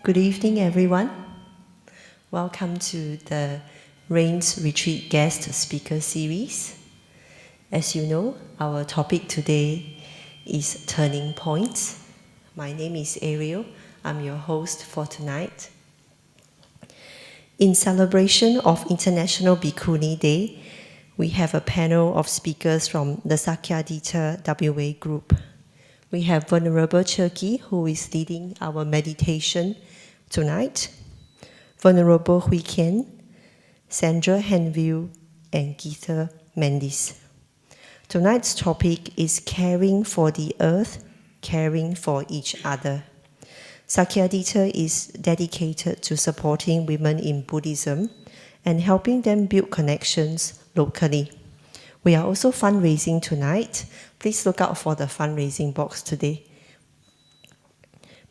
Good evening, everyone. Welcome to the Rains Retreat Guest Speaker Series. As you know, our topic today is Turning Points. My name is Ariel. I'm your host for tonight. In celebration of International Bhikkuni Day, we have a panel of speakers from the Sakyadhita WA group. We have Venerable Chokyi, who is leading our meditation tonight, Venerable Hue Can, Sandra, Henville, and Geetha, Mendis. Tonight's topic is caring for the earth, caring for each other. Sakyadhita is dedicated to supporting women in Buddhism and helping them build connections locally. We are also fundraising tonight. Please look out for the fundraising box today.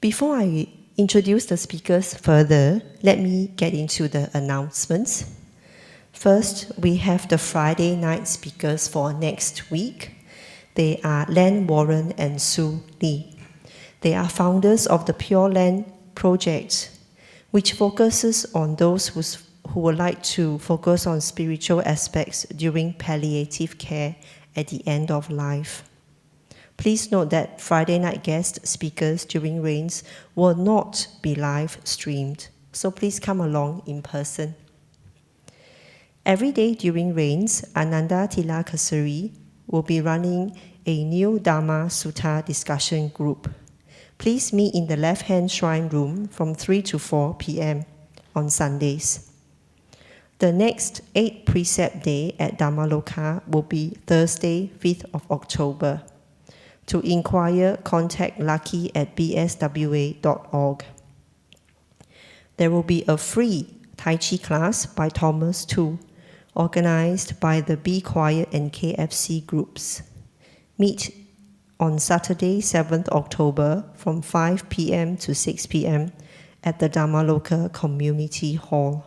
Before I introduce the speakers further, let me get into the announcements. First, we have the Friday night speakers for next week. They are Len Warren and Sue Lee. They are founders of the Pure Land Project, which focuses on those who would like to focus on spiritual aspects during palliative care at the end of life. Please note that Friday night guest speakers during Rains will not be live streamed, so please come along in person. Every day during Rains, Ananda Tilakasuri will be running a new Dhamma Sutta discussion group. Please meet in the left-hand shrine room from 3 to 4 p.m. on Sundays. The next 8 precept day at Dhammaloka will be Thursday, 5th of October. To inquire, contact Lucky at bswa.org. There will be a free Tai Chi class by Thomas Tu, organized by the Be Quiet and KFC groups. Meet on Saturday, 7th October from 5 p.m. to 6 p.m. at the Dhammaloka Community Hall.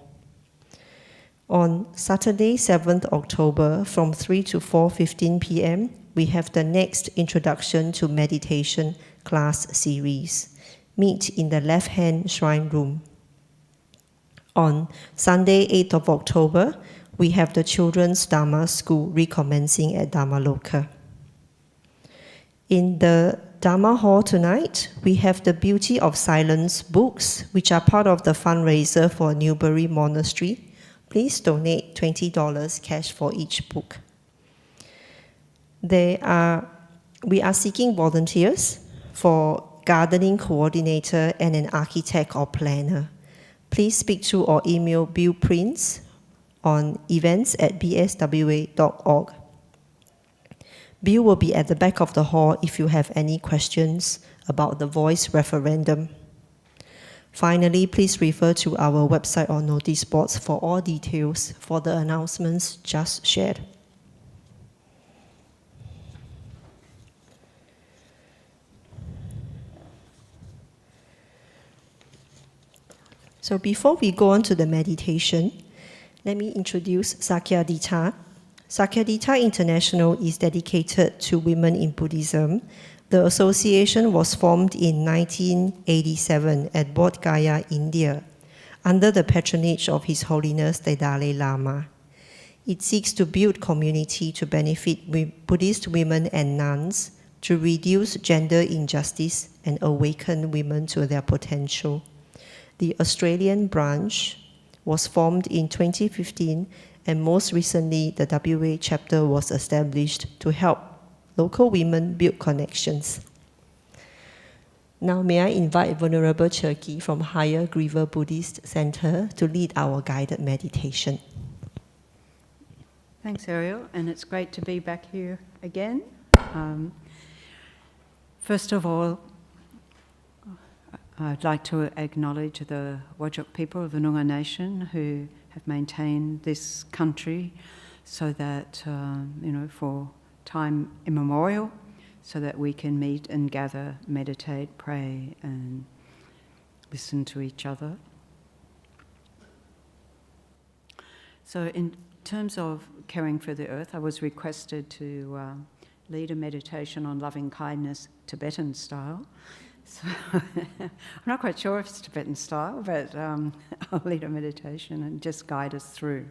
On Saturday, 7th October from 3 to 4:15 p.m., we have the next Introduction to Meditation class series. Meet in the left-hand shrine room. On Sunday, 8th of October, we have the Children's Dharma School recommencing at Dhammaloka. In the Dharma Hall tonight, we have the Beauty of Silence books, which are part of the fundraiser for Newbury Monastery. Please donate $20 cash for each book. We are seeking volunteers for gardening coordinator and an architect or planner. Please speak to or email Bill Prince on events@bswa.org. Bill will be at the back of the hall if you have any questions about the voice referendum. Finally, please refer to our website or notice boards for all details for the announcements just shared. So before we go on to the meditation, let me introduce Sakyadhita. Sakyadhita International is dedicated to women in Buddhism. The association was formed in 1987 at Bodh Gaya, India, under the patronage of His Holiness the Dalai Lama. It seeks to build community to benefit Buddhist women and nuns, to reduce gender injustice and awaken women to their potential. The Australian branch was formed in 2015, and most recently, the WA chapter was established to help local women build connections. Now, may I invite Venerable Chokyi from Hayagriva Buddhist Centre to lead our guided meditation. Thanks, Ariel, and it's great to be back here again. First of all, I'd like to acknowledge the Whadjuk people of the Noongar Nation who have maintained this country so that, for time immemorial, so that we can meet and gather, meditate, pray, and listen to each other. So in terms of caring for the earth, I was requested to lead a meditation on loving kindness, Tibetan style. So I'm not quite sure if it's Tibetan style, but I'll lead a meditation and just guide us through.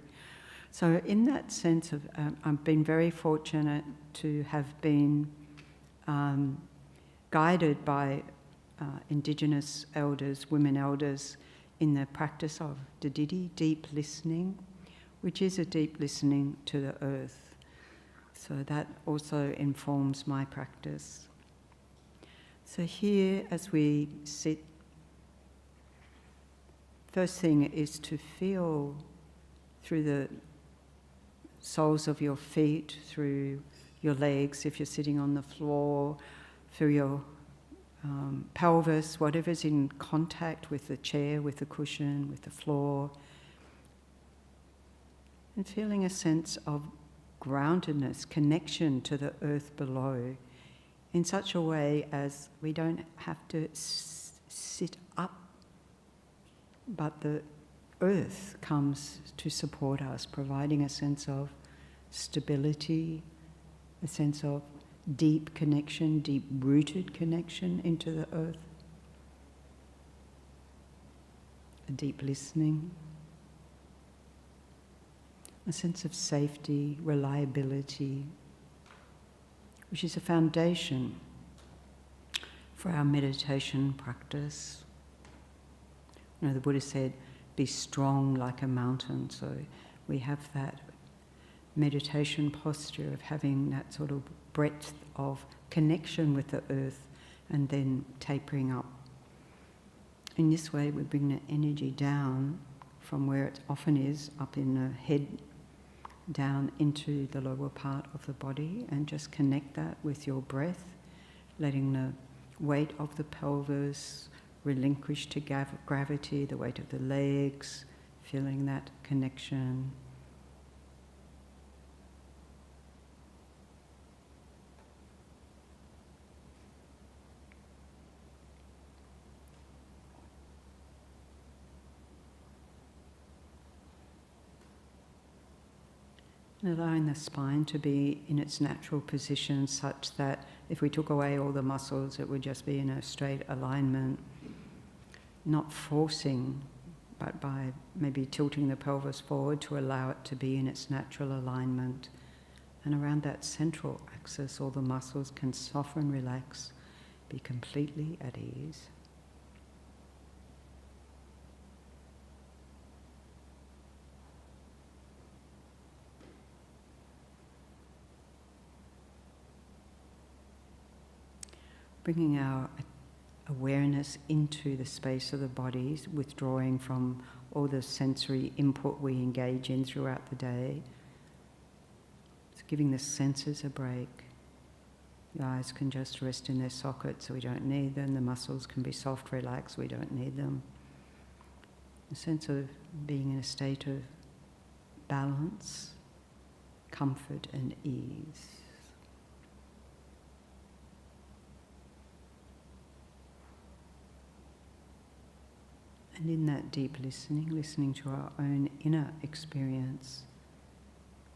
So in that sense of, I've been very fortunate to have been guided by Indigenous elders, women elders, in the practice of Dididi, deep listening, which is a deep listening to the earth. So that also informs my practice. So here, as we sit, first thing is to feel through the soles of your feet, through your legs, if you're sitting on the floor, through your pelvis, whatever's in contact with the chair, with the cushion, with the floor, and feeling a sense of groundedness, connection to the earth below, in such a way as we don't have to sit up, but the earth comes to support us, providing a sense of stability, a sense of deep connection, deep-rooted connection into the earth, a deep listening, a sense of safety, reliability, which is a foundation for our meditation practice. You know, the Buddha said, be strong like a mountain. So we have that meditation posture of having that sort of breadth of connection with the earth and then tapering up. In this way, we bring the energy down from where it often is, up in the head, down into the lower part of the body, and just connect that with your breath, letting the weight of the pelvis relinquish to gravity, the weight of the legs, feeling that connection. And allowing the spine to be in its natural position such that if we took away all the muscles, it would just be in a straight alignment. Not forcing, but by maybe tilting the pelvis forward to allow it to be in its natural alignment. And around that central axis, all the muscles can soften, relax, be completely at ease. Bringing our awareness into the space of the bodies, withdrawing from all the sensory input we engage in throughout the day. It's giving the senses a break. The eyes can just rest in their sockets, so we don't need them. The muscles can be soft, relaxed, we don't need them. A sense of being in a state of balance, comfort and ease. And in that deep listening, listening to our own inner experience,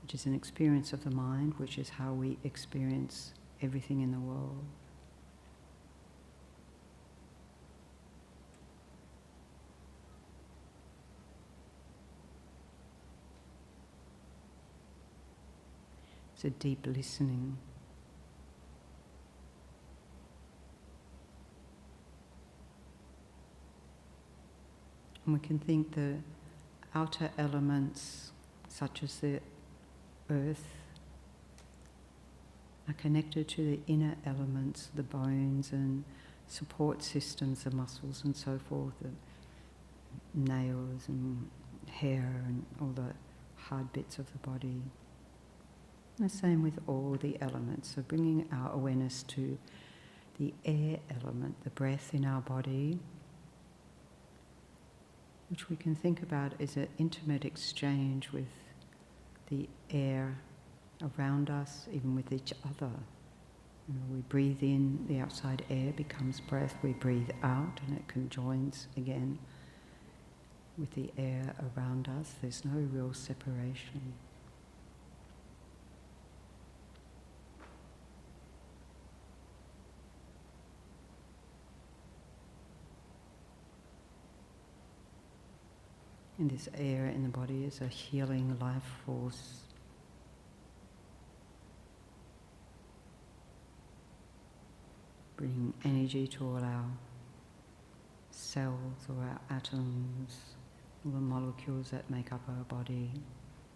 which is an experience of the mind, which is how we experience everything in the world. It's a deep listening. And we can think the outer elements, such as the earth, are connected to the inner elements, the bones and support systems, the muscles and so forth, the nails and hair and all the hard bits of the body. And the same with all the elements. So bringing our awareness to the air element, the breath in our body, which we can think about as an intimate exchange with the air around us, even with each other. You know, we breathe in, the outside air becomes breath. We breathe out, and it conjoins again with the air around us. There's no real separation. And this air in the body is a healing life force. Bringing energy to all our cells or our atoms, all the molecules that make up our body,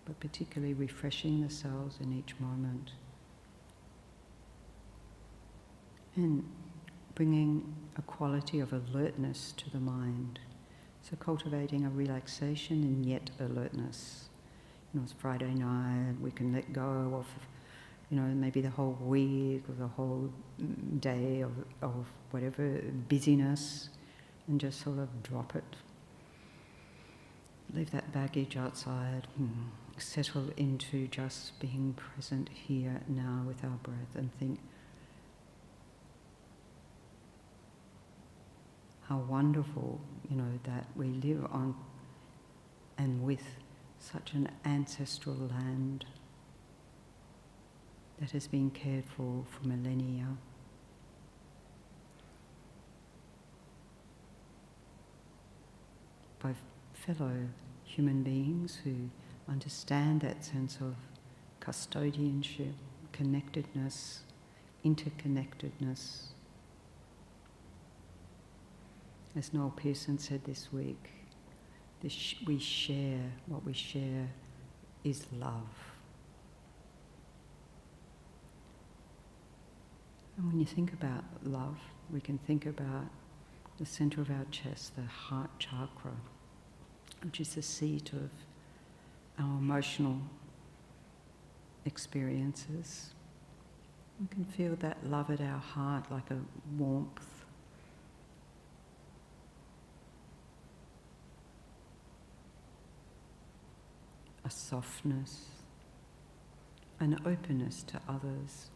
but particularly refreshing the cells in each moment. And bringing a quality of alertness to the mind. So cultivating a relaxation and yet alertness. It's Friday night, we can let go of, maybe the whole week or the whole day of whatever busyness, and just sort of drop it. Leave that baggage outside, settle into just being present here now with our breath, and think how wonderful, that we live on and with such an ancestral land that has been cared for millennia. By fellow human beings who understand that sense of custodianship, connectedness, interconnectedness. As Noel Pearson said this week, what we share is love. And when you think about love, we can think about the center of our chest, the heart chakra, which is the seat of our emotional experiences. We can feel that love at our heart like a warmth, a softness, an openness to others.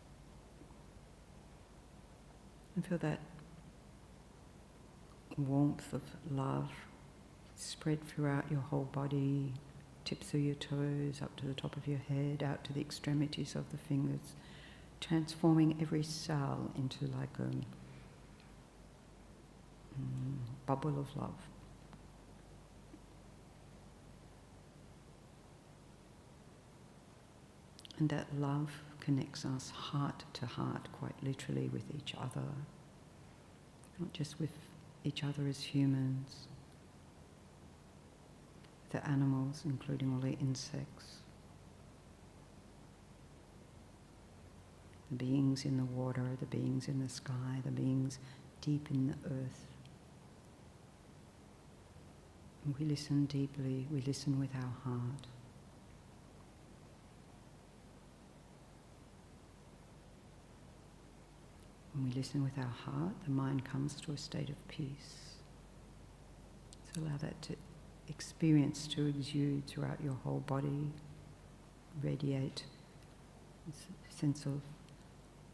And feel that warmth of love spread throughout your whole body, tips of your toes, up to the top of your head, out to the extremities of the fingers, transforming every cell into like a bubble of love. And that love connects us heart to heart, quite literally, with each other. Not just with each other as humans, the animals, including all the insects, the beings in the water, the beings in the sky, the beings deep in the earth. And we listen deeply, we listen with our heart. When we listen with our heart, the mind comes to a state of peace. So allow that to experience to exude throughout your whole body, radiate a sense of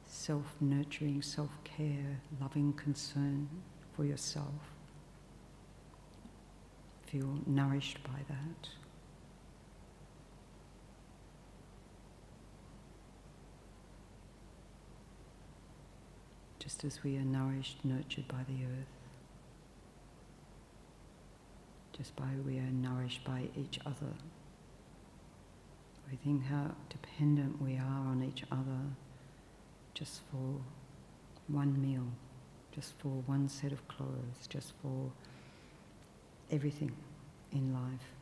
self-nurturing, self-care, loving concern for yourself. Feel nourished by that. Just as we are nourished, nurtured by the earth, just by we are nourished by each other. We think how dependent we are on each other just for one meal, just for one set of clothes, just for everything in life.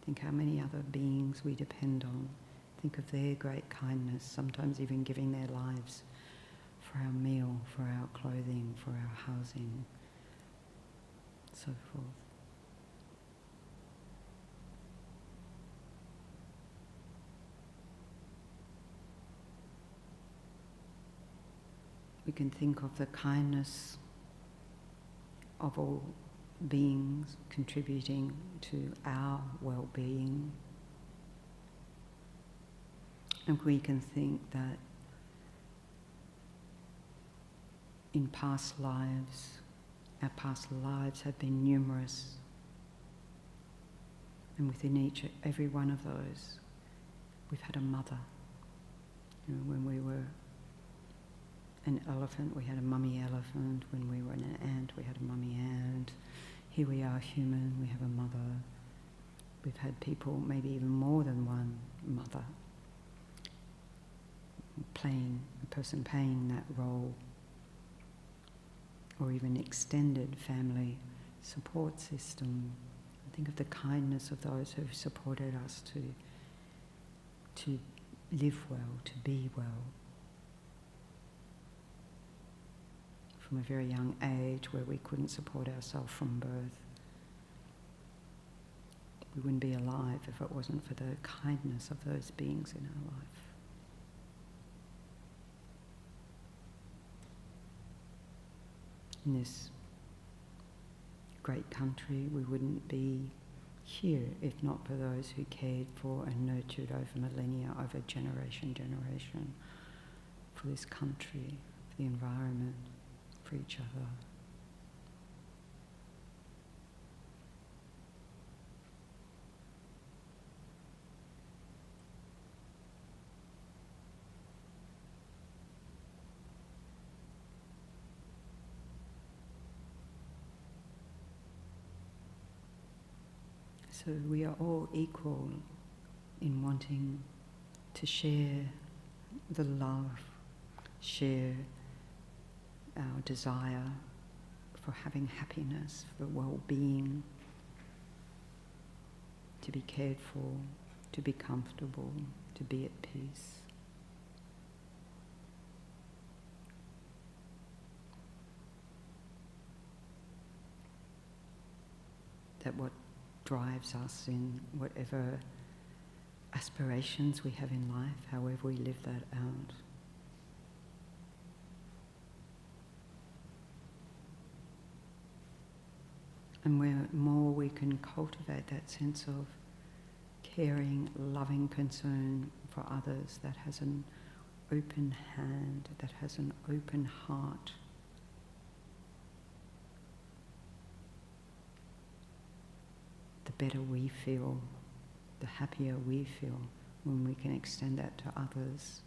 Think how many other beings we depend on. Think of their great kindness, sometimes even giving their lives for our meal, for our clothing, for our housing, so forth. We can think of the kindness of all beings contributing to our well-being. And we can think that in past lives, our past lives have been numerous. And within every one of those, we've had a mother. When we were an elephant, we had a mummy elephant. When we were an ant, we had a mummy ant. here we are human, we have a mother, we've had people, maybe even more than one mother, a person playing that role, or even extended family support system. Think of the kindness of those who've supported us to live well, to be well. From a very young age where we couldn't support ourselves from birth. We wouldn't be alive if it wasn't for the kindness of those beings in our life. In this great country, we wouldn't be here if not for those who cared for and nurtured over millennia, over generation, for this country, for the environment, for each other. So we are all equal in wanting to share the love, share our desire for having happiness, for well-being, to be cared for, to be comfortable, to be at peace. That what drives us in whatever aspirations we have in life, however we live that out. And where more we can cultivate that sense of caring, loving concern for others, that has an open hand, that has an open heart, the better we feel, the happier we feel when we can extend that to others.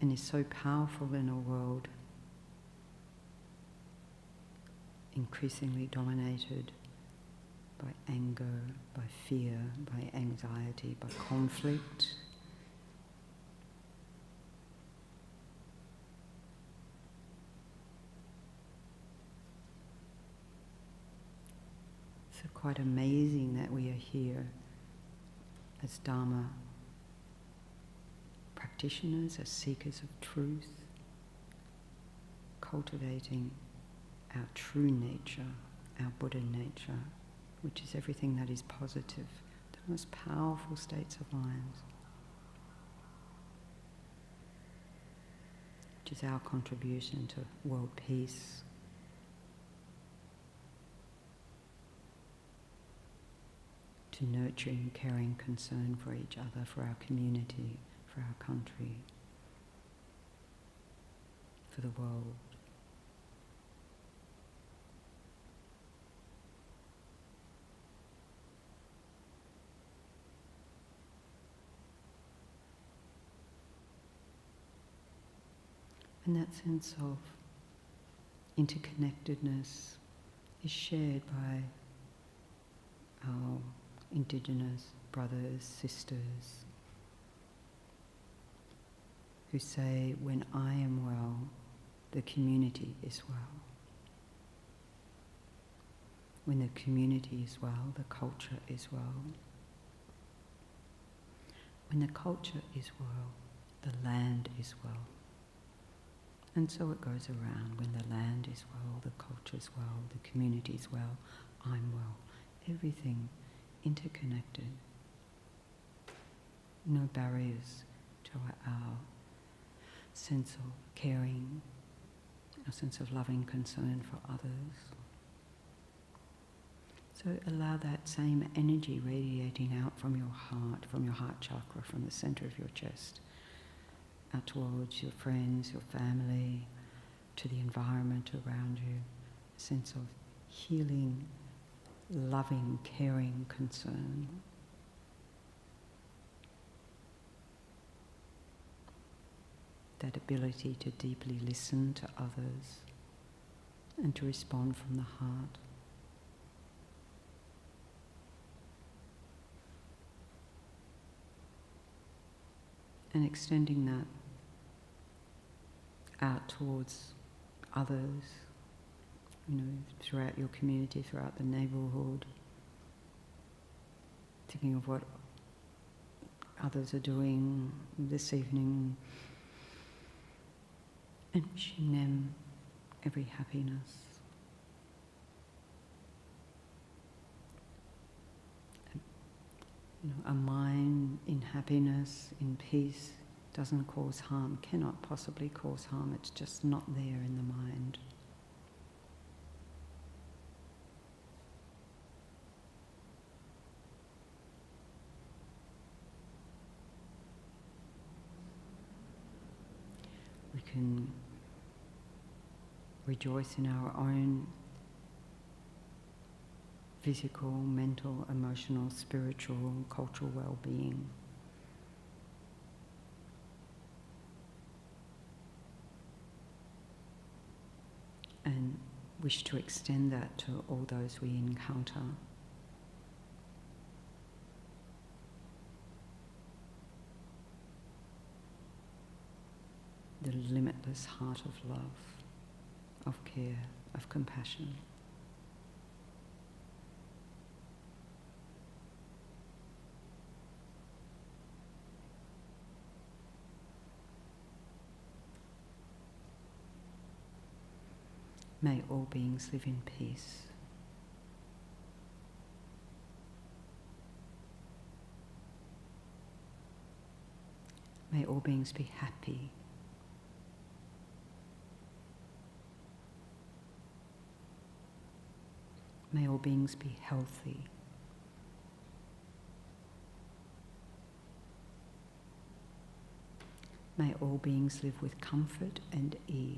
And is so powerful in a world increasingly dominated by anger, by fear, by anxiety, by conflict. So quite amazing that we are here as Dharma practitioners, as seekers of truth, cultivating our true nature, our Buddha nature, which is everything that is positive, the most powerful states of mind, which is our contribution to world peace, to nurturing, caring concern for each other, for our community, for our country, for the world. And that sense of interconnectedness is shared by our Indigenous brothers, sisters, who say, when I am well, the community is well. When the community is well, the culture is well. When the culture is well, the land is well. And so it goes around. When the land is well, the culture is well, the community is well, I'm well. Everything interconnected. No barriers to our sense of caring, our sense of loving concern for others. So allow that same energy radiating out from your heart chakra, from the center of your chest, out towards your friends, your family, to the environment around you. A sense of healing, loving, caring concern. That ability to deeply listen to others and to respond from the heart. And extending that out towards others, throughout your community, throughout the neighbourhood, thinking of what others are doing this evening and wishing them every happiness. A mind in happiness, in peace, doesn't cause harm, cannot possibly cause harm. It's just not there in the mind. We can rejoice in our own physical, mental, emotional, spiritual, cultural well-being. And wish to extend that to all those we encounter. The limitless heart of love, of care, of compassion. May all beings live in peace. May all beings be happy. May all beings be healthy. May all beings live with comfort and ease.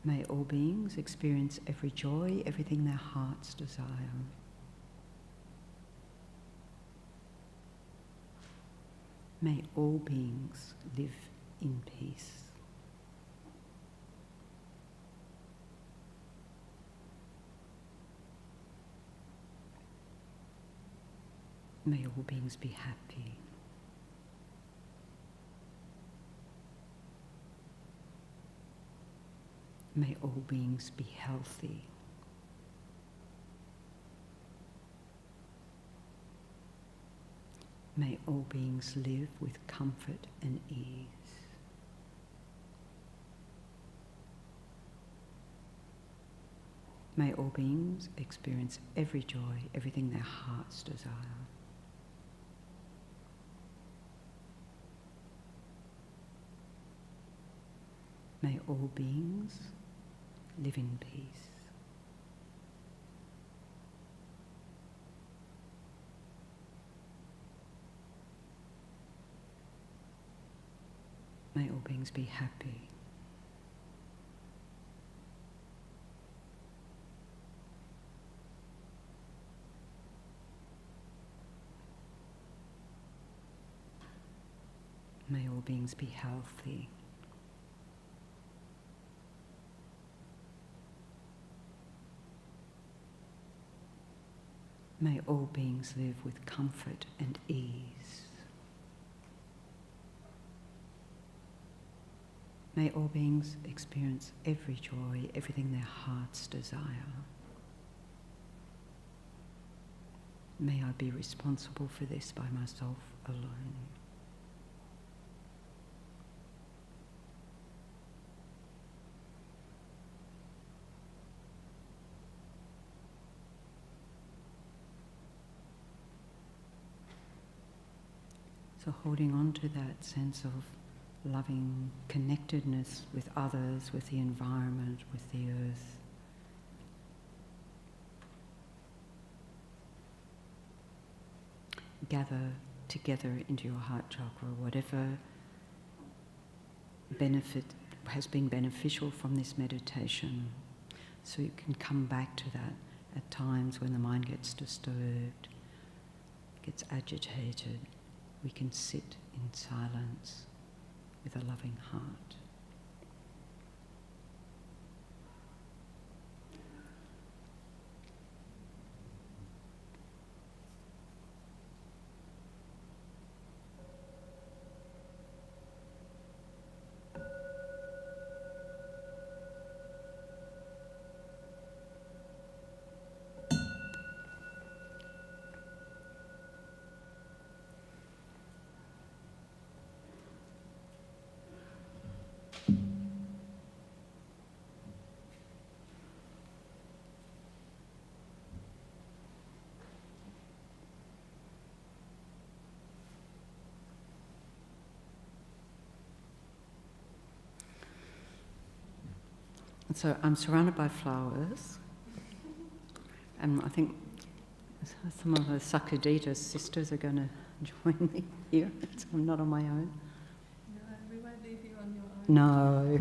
May all beings experience every joy, everything their hearts desire. May all beings live in peace. May all beings be happy. May all beings be healthy. May all beings live with comfort and ease. May all beings experience every joy, everything their hearts desire. May all beings live in peace. May all beings be happy. May all beings be healthy. May all beings live with comfort and ease. May all beings experience every joy, everything their hearts desire. May I be responsible for this by myself alone. So holding on to that sense of loving connectedness with others, with the environment, with the earth. Gather together into your heart chakra whatever benefit has been beneficial from this meditation, so you can come back to that at times when the mind gets disturbed, gets agitated. We can sit in silence with a loving heart. So I'm surrounded by flowers, and I think some of the Sakyadhita sisters are going to join me here, so I'm not on my own. No, we won't leave you on your own. No.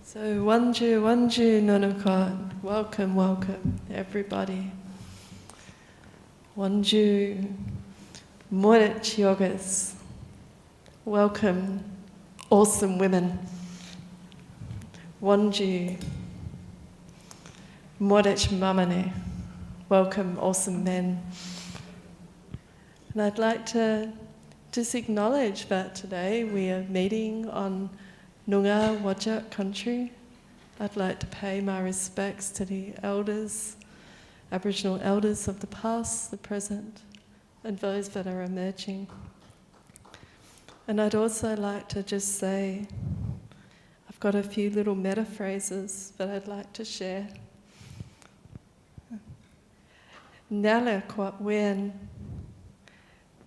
So Wanju Nunukot, welcome everybody. Wanju Buddhist Yogas, welcome awesome women. Wanju Buddhist Mamane, welcome awesome men. And I'd like to just acknowledge that today we are meeting on Noongar Whadjuk country. I'd like to pay my respects to the elders, Aboriginal elders of the past, the present, and those that are emerging. And I'd also like to just say, I've got a few little meta phrases that I'd like to share. Nala kwat wen,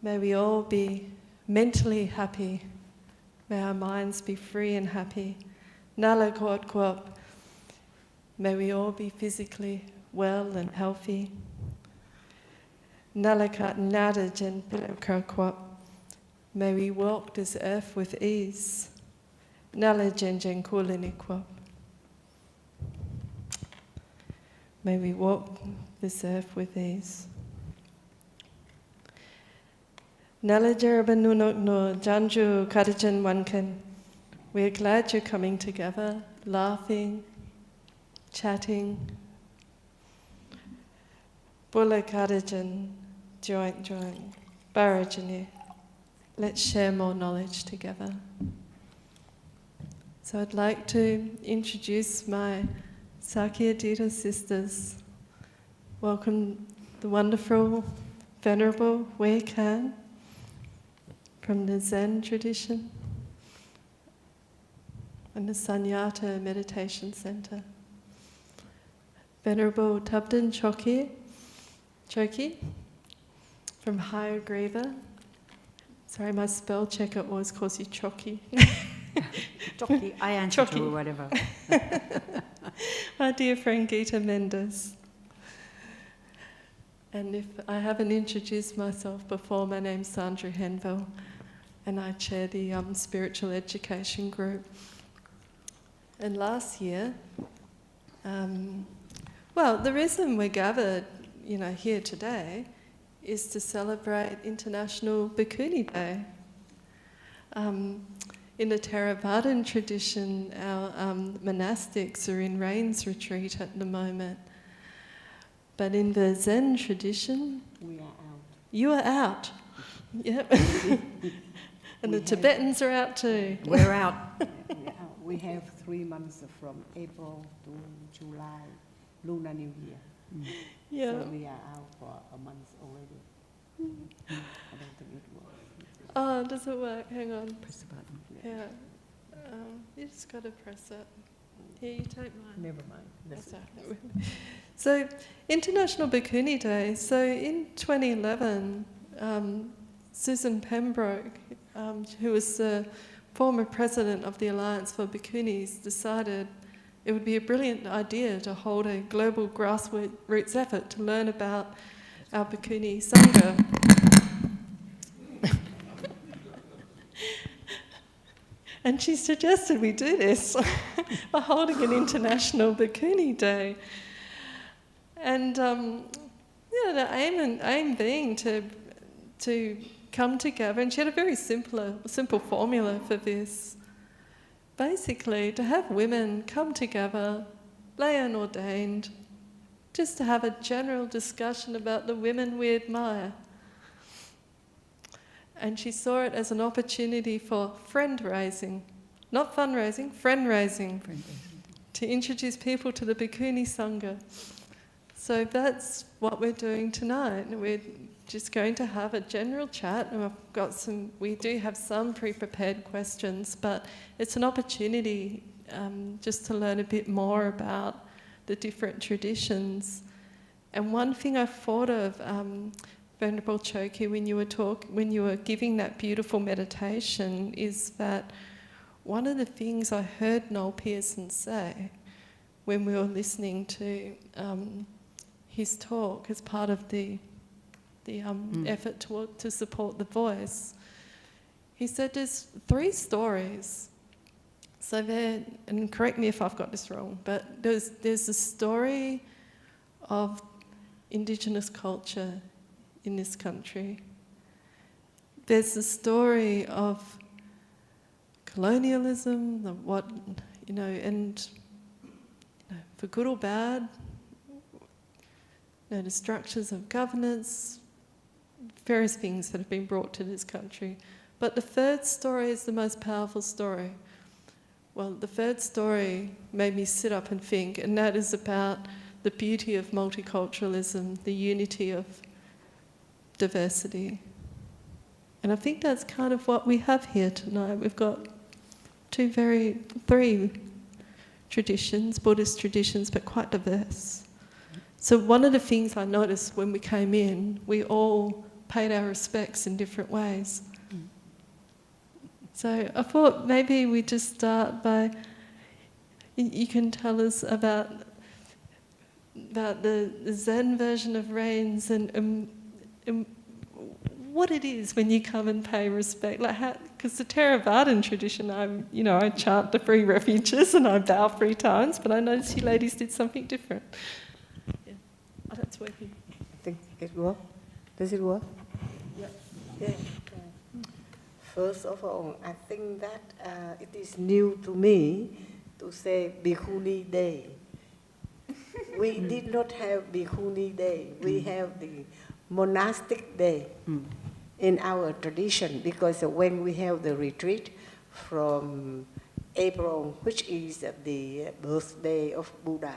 may we all be mentally happy. May our minds be free and happy. Nala kwat kwat, may we all be physically well and healthy. Nalakat nada jen pilakra, may we walk this earth with ease. Nala jen jen kulinikwap, may we walk this earth with ease. Nala jerabanunok no janju kadajan wankan, we're glad you're coming together, laughing, chatting. Bula Kadajan, joint, Barajani. Let's share more knowledge together. So I'd like to introduce my Sakyadhita sisters. Welcome the wonderful, venerable Ven Hue Can from the Zen tradition and the Sunyata Meditation Centre. Venerable Thubten Chokyi from Hayagriva. Sorry, my spell checker always calls you Chokyi. Chokyi, I answer to whatever. Our dear friend Geetha Mendis. And if I haven't introduced myself before, my name's Sandra Henville, and I chair the spiritual education group. And last year, the reason we're gathered here today is to celebrate International Bhikkuni Day. In the Theravadan tradition, our monastics are in rains retreat at the moment. But in the Zen tradition, we are out. You are out. Yep. And the Tibetans are out too. We're out. We have 3 months from April to July, Lunar New Year. Yeah. So we are out for a month already. I don't think it works. Oh, does it work? Hang on. Press the button. Yeah. You just got to press it. Here, you take mine. Never mind. That's it. So, International Bhikkuni Day. So, in 2011, Susan Pembroke, who was the former president of the Alliance for Bhikkhunis, decided it would be a brilliant idea to hold a global grassroots effort to learn about our Bhikkhuni Sangha. And she suggested we do this by holding an International Bhikkuni Day. And the aim being to come together, and she had a very simple formula for this. Basically, to have women come together, lay and ordained, just to have a general discussion about the women we admire. And she saw it as an opportunity for friend-raising, not fundraising, friend-raising, to introduce people to the Bhikkhuni Sangha. So that's what we're doing tonight. We're just going to have a general chat, and we do have some pre-prepared questions, but it's an opportunity just to learn a bit more about the different traditions. And one thing I thought of, Venerable Chokyi, when you were giving that beautiful meditation, is that one of the things I heard Noel Pearson say when we were listening to his talk as part of the effort to support the voice, he said there's 3 stories. So there, and correct me if I've got this wrong, but there's a story of Indigenous culture in this country. There's the story of colonialism, for good or bad, the structures of governance, various things that have been brought to this country. But the 3rd story is the most powerful story. Well, the 3rd story made me sit up and think, and that is about the beauty of multiculturalism, the unity of diversity. And I think that's kind of what we have here tonight. We've got 3 traditions, Buddhist traditions, but quite diverse. So one of the things I noticed when we came in, we all paid our respects in different ways. So I thought maybe we just start by, you can tell us about the Zen version of rains and what it is when you come and pay respect. Like how, because the Theravadan tradition, I chant the 3 refuges and I bow 3 times, but I noticed you ladies did something different. Yeah. Oh, that's working. I think it works. Does it work? Yeah. First of all, I think that it is new to me to say Bhikkhuni Day. We did not have Bhikkhuni Day. We have the monastic day in our tradition, because when we have the retreat from April, which is the birthday of Buddha,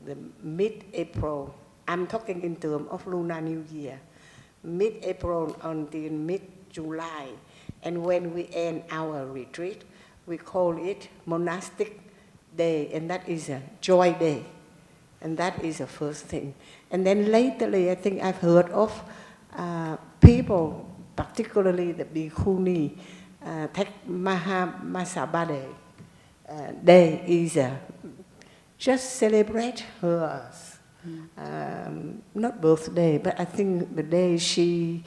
the mid-April, I'm talking in terms of Lunar New Year, mid-April until mid-July. And when we end our retreat, we call it monastic day, and that is a joy day. And that is the first thing. And then lately, I think I've heard of people, particularly the Bhikkhuni, take Mahamasabade day is just celebrate her, not birthday, but I think the day she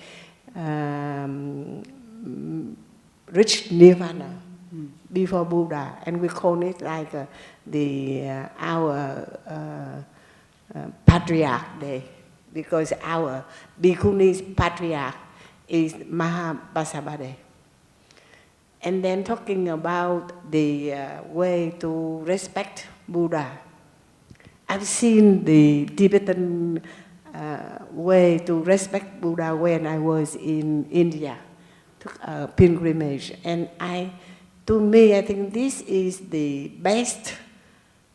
reached Nirvana before Buddha, and we call it like our Patriarch Day, because our Bhikkhuni's patriarch is Mahabasabade. And then talking about the way to respect Buddha, I've seen the Tibetan way to respect Buddha when I was in India, took a pilgrimage, and to me, I think this is the best,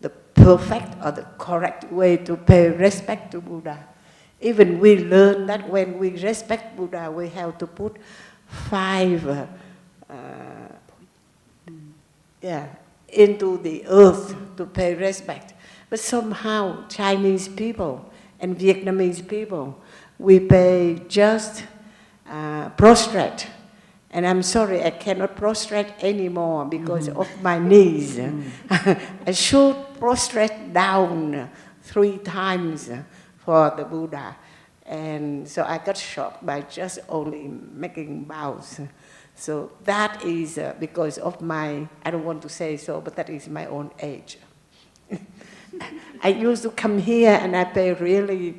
the perfect or the correct way to pay respect to Buddha. Even we learn that when we respect Buddha, we have to put 5 into the earth to pay respect. But somehow Chinese people and Vietnamese people, we pay just prostrate. And I'm sorry, I cannot prostrate anymore because of my knees. I should prostrate down 3 times for the Buddha. And so I got shocked by just only making bows. So that is because of my, I don't want to say so, but that is my own age. I used to come here and I pay really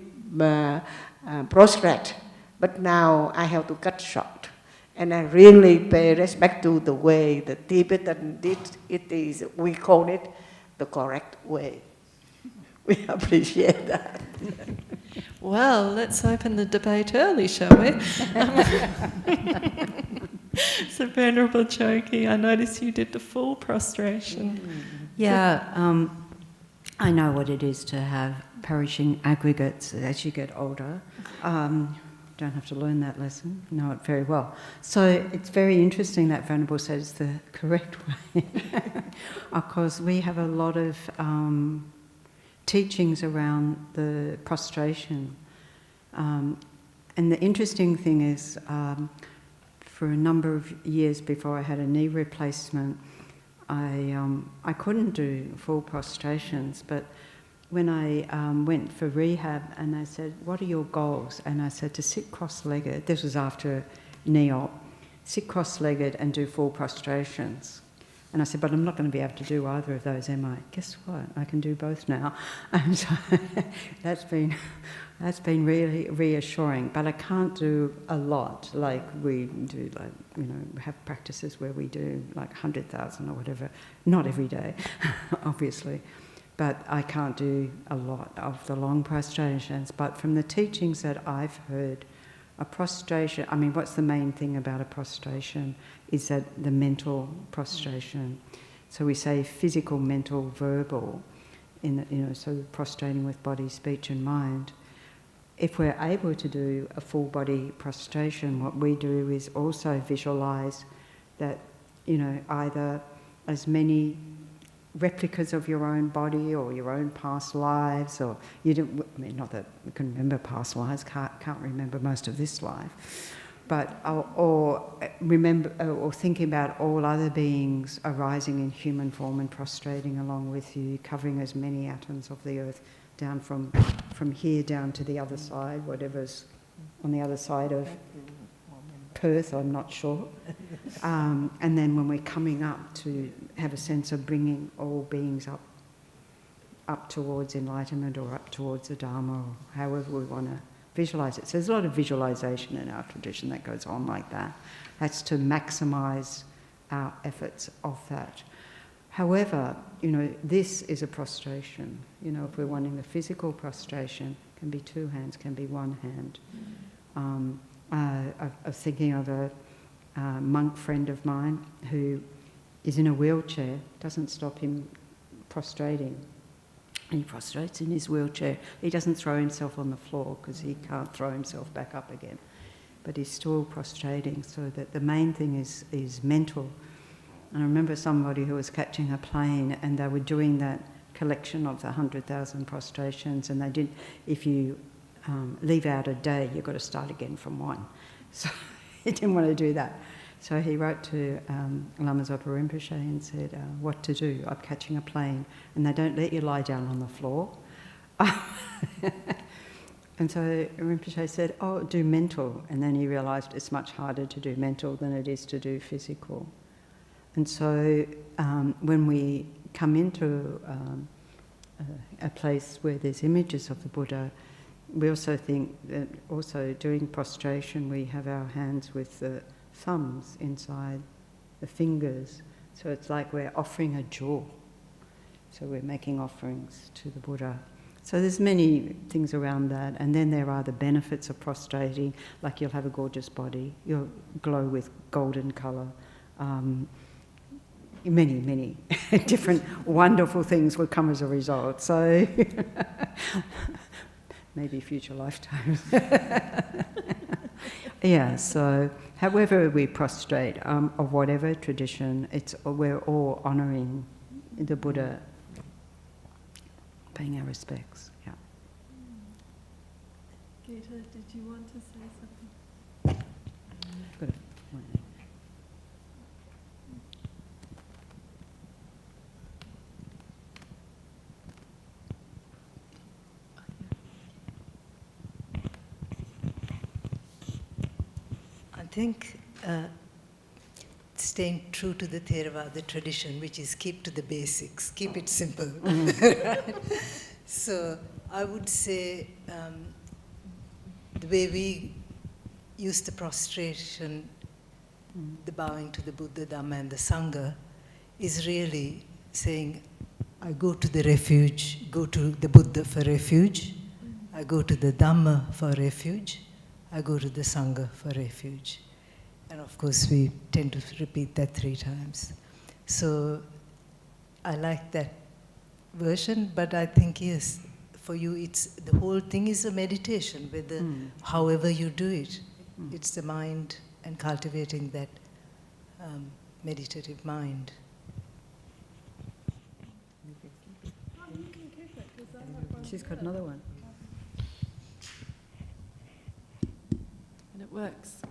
prostrate, but now I have to cut short. And I really pay respect to the way the Tibetan did it is, we call it the correct way. We appreciate that. Well, let's open the debate early, shall we? So, Venerable Chokyi, I noticed you did the full prostration. Yeah, I know what it is to have perishing aggregates as you get older. Don't have to learn that lesson, know it very well. So it's very interesting that Venerable says the correct way. Of course, we have a lot of teachings around the prostration. And the interesting thing is, for a number of years before I had a knee replacement, I couldn't do full prostrations, but when I went for rehab and they said, what are your goals? And I said to sit cross-legged, this was after knee op, sit cross-legged and do full prostrations. And I said, but I'm not going to be able to do either of those, am I? Guess what? I can do both now. And so that's been really reassuring. But I can't do a lot like we do, like, you know, we have practices where we do like 100,000 or whatever. Not every day, obviously. But I can't do a lot of the long prostrations. But from the teachings that I've heard, a prostration, I mean, what's the main thing about a prostration is that the mental prostration. So we say physical, mental, verbal, so prostrating with body, speech and mind. If we're able to do a full body prostration, what we do is also visualise that, either as many replicas of your own body or your own past lives, or not that we can remember past lives, can't remember most of this life, but or remember or thinking about all other beings arising in human form and prostrating along with you, covering as many atoms of the earth down from here down to the other side, whatever's on the other side of Perth, I'm not sure. And then when we're coming up, to have a sense of bringing all beings up towards enlightenment or up towards the Dharma, or however we want to visualise it. So there's a lot of visualisation in our tradition that goes on like that. That's to maximise our efforts of that. However, this is a prostration. If we're wanting the physical prostration, it can be two hands, can be one hand. I was thinking of a monk friend of mine who is in a wheelchair, doesn't stop him prostrating. He prostrates in his wheelchair. He doesn't throw himself on the floor because he can't throw himself back up again. But he's still prostrating, so that the main thing is mental. And I remember somebody who was catching a plane and they were doing that collection of the 100,000 prostrations, and they did, if you leave out a day, you've got to start again from one. So he didn't want to do that. So he wrote to Lama Zopa Rinpoche and said, what to do? I'm catching a plane, and they don't let you lie down on the floor. And so Rinpoche said, do mental. And then he realised it's much harder to do mental than it is to do physical. And so when we come into a place where there's images of the Buddha, we also think that also doing prostration, we have our hands with the thumbs inside the fingers. So it's like we're offering a jewel. So we're making offerings to the Buddha. So there's many things around that. And then there are the benefits of prostrating, like you'll have a gorgeous body, you'll glow with golden colour. Many different wonderful things will come as a result. So maybe future lifetimes. Yeah, so however we prostrate, of whatever tradition, we're all honouring the Buddha, paying our respects. Yeah. Geetha, did you want to say something? Good. I think staying true to the Theravada tradition, which is keep to the basics, keep it simple. So I would say the way we use the prostration, the bowing to the Buddha, Dhamma and the Sangha, is really saying, I go to the refuge, go to the Buddha for refuge, I go to the Dhamma for refuge, I go to the Sangha for refuge. And of course we tend to repeat that 3 times. So I like that version, but I think yes, for you it's, the whole thing is a meditation, whether however you do it, it's the mind and cultivating that meditative mind. She's got another one. And it works.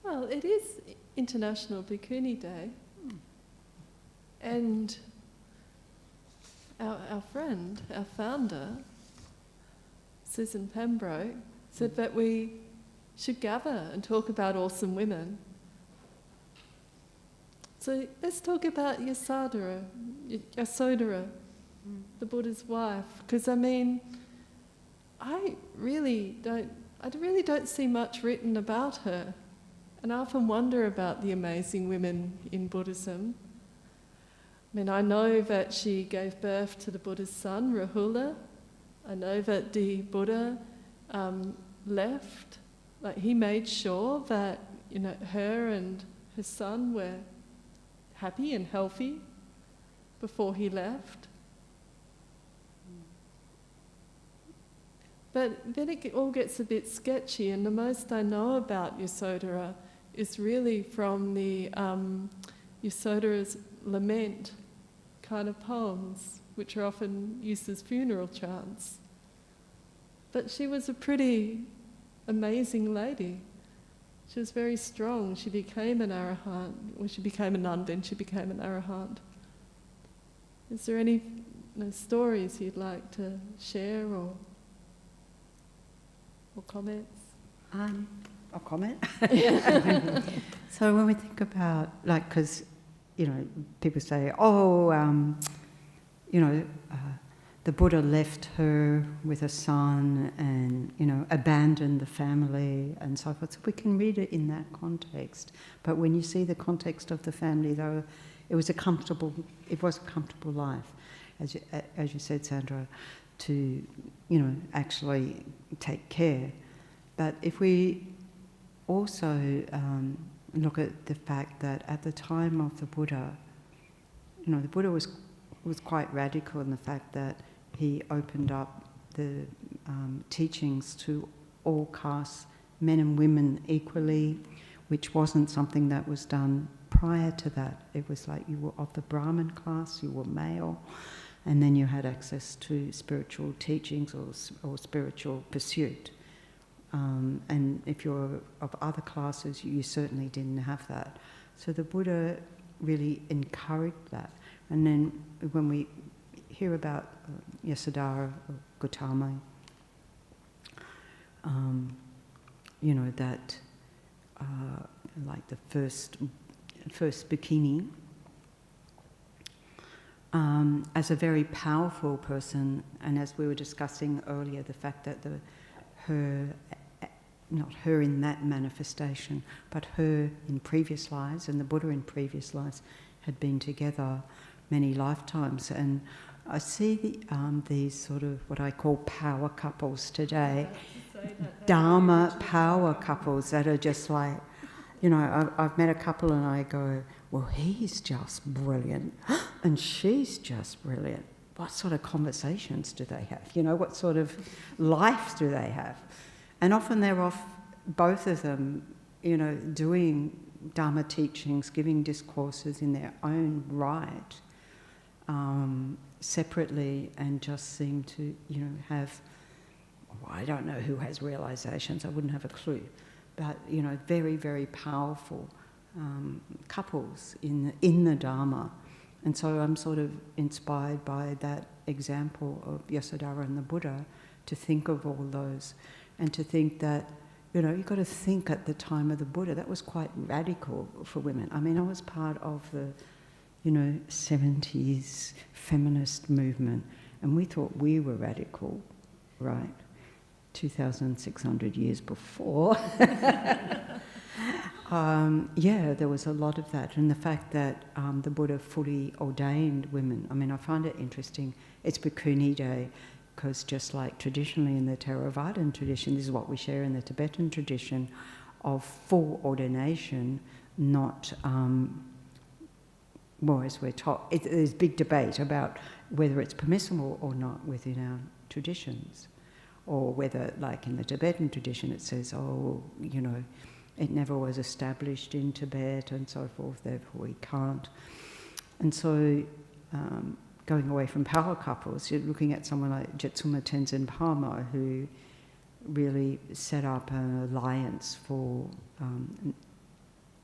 Well, it is International Bhikkuni Day. And our friend, our founder, Susan Pembroke, said that we should gather and talk about awesome women. So let's talk about Yasodhara, the Buddha's wife, because I mean, I really don't see much written about her, and I often wonder about the amazing women in Buddhism. I mean, I know that she gave birth to the Buddha's son, Rahula. I know that the Buddha left. Like, he made sure that, you know, her and her son were happy and healthy before he left. But then it all gets a bit sketchy, and the most I know about Yasodhara is really from the Yasodhara's lament kind of poems, which are often used as funeral chants. But she was a pretty amazing lady. She was very strong. She became an arahant. Well, she became a nun, then she became an arahant. Is there any stories you'd like to share or comments? I'll comment. So when we think about, like, because, you know, people say, the Buddha left her with a son and, you know, abandoned the family and so forth. So we can read it in that context. But when you see the context of the family, though, it was a comfortable life, as you said, Sandra, to, you know, actually take care. But if we also look at the fact that at the time of the Buddha, you know, the Buddha was quite radical in the fact that he opened up the teachings to all castes, men and women equally, which wasn't something that was done prior to that. It was like you were of the Brahmin class, you were male, and then you had access to spiritual teachings or spiritual pursuit. And if you're of other classes, you certainly didn't have that. So the Buddha really encouraged that. And then when we hear about Yasodhara or Gautama, you know, that like the first Bhikkhuni, as a very powerful person, and as we were discussing earlier, the fact that not her in that manifestation, but her in previous lives, and the Buddha in previous lives had been together many lifetimes. And I see these sort of what I call power couples today, Dharma power couples that are just like, you know, I've met a couple and I go, well, he's just brilliant and she's just brilliant. What sort of conversations do they have? You know, what sort of life do they have? And often they're off, both of them, you know, doing Dharma teachings, giving discourses in their own right, separately, and just seem to, you know, have, well, I don't know who has realizations, I wouldn't have a clue, but, you know, very, very powerful couples in the Dharma. And so I'm sort of inspired by that example of Yasodhara and the Buddha to think of all those, and to think that, You know, you've got to think at the time of the Buddha, that was quite radical for women. I mean, I was part of the, 70s feminist movement, and we thought we were radical, right? 2,600 years before. There was a lot of that. And the fact that the Buddha fully ordained women, I mean, I find it interesting. It's Bhikkhuni Day, because just like traditionally in the Theravadan tradition, this is what we share in the Tibetan tradition, of full ordination, not, as we're taught, there's big debate about whether it's permissible or not within our traditions, or whether, like in the Tibetan tradition, it says, it never was established in Tibet and so forth, therefore we can't. And so, going away from power couples, you're looking at someone like Jetsuma Tenzin Palmo, who really set up an alliance for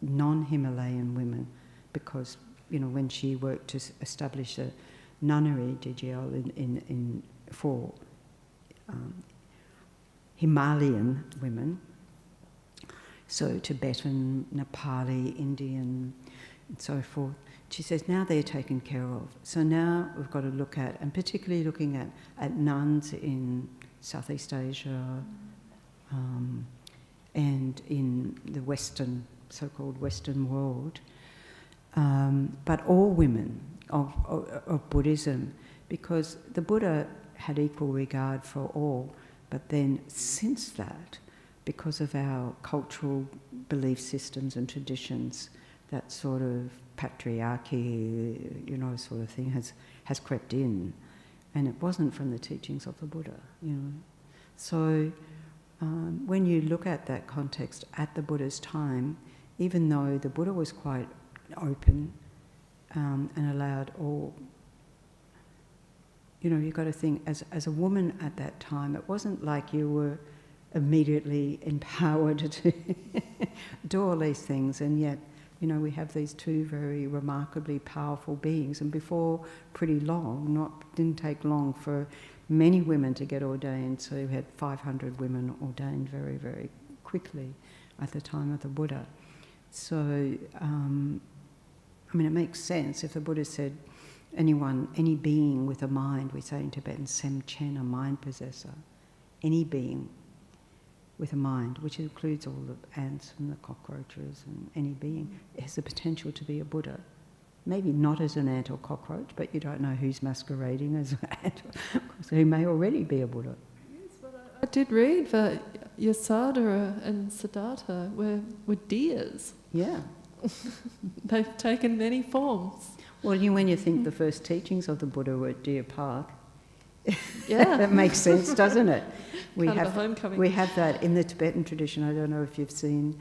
non-Himalayan women, because, when she worked to establish a nunnery, DGL, for Himalayan women, so Tibetan, Nepali, Indian, and so forth. She says now they're taken care of. So now we've got to look at, and particularly looking at nuns in Southeast Asia and in the Western, so-called Western world, but all women of Buddhism, because the Buddha had equal regard for all, but then since that, because of our cultural belief systems and traditions, that sort of patriarchy, sort of thing has crept in, and it wasn't from the teachings of the Buddha, So when you look at that context at the Buddha's time, even though the Buddha was quite open and allowed all, you've got to think, as a woman at that time, it wasn't like you were immediately empowered to do all these things, and yet, we have these two very remarkably powerful beings, and before pretty long, didn't take long for many women to get ordained, so you had 500 women ordained very, very quickly at the time of the Buddha. So, it makes sense if the Buddha said, any being with a mind, we say in Tibetan, sem chen, a mind possessor, any being with a mind, which includes all the ants and the cockroaches and any being, has the potential to be a Buddha. Maybe not as an ant or cockroach, but you don't know who's masquerading as an ant, so he may already be a Buddha. Yes, but I did read that Yasodhara and Siddhartha were deers. Yeah. They've taken many forms. Well, when you think the first teachings of the Buddha were at Deer Park, yeah, that makes sense, doesn't it? We have that in the Tibetan tradition. I don't know if you've seen,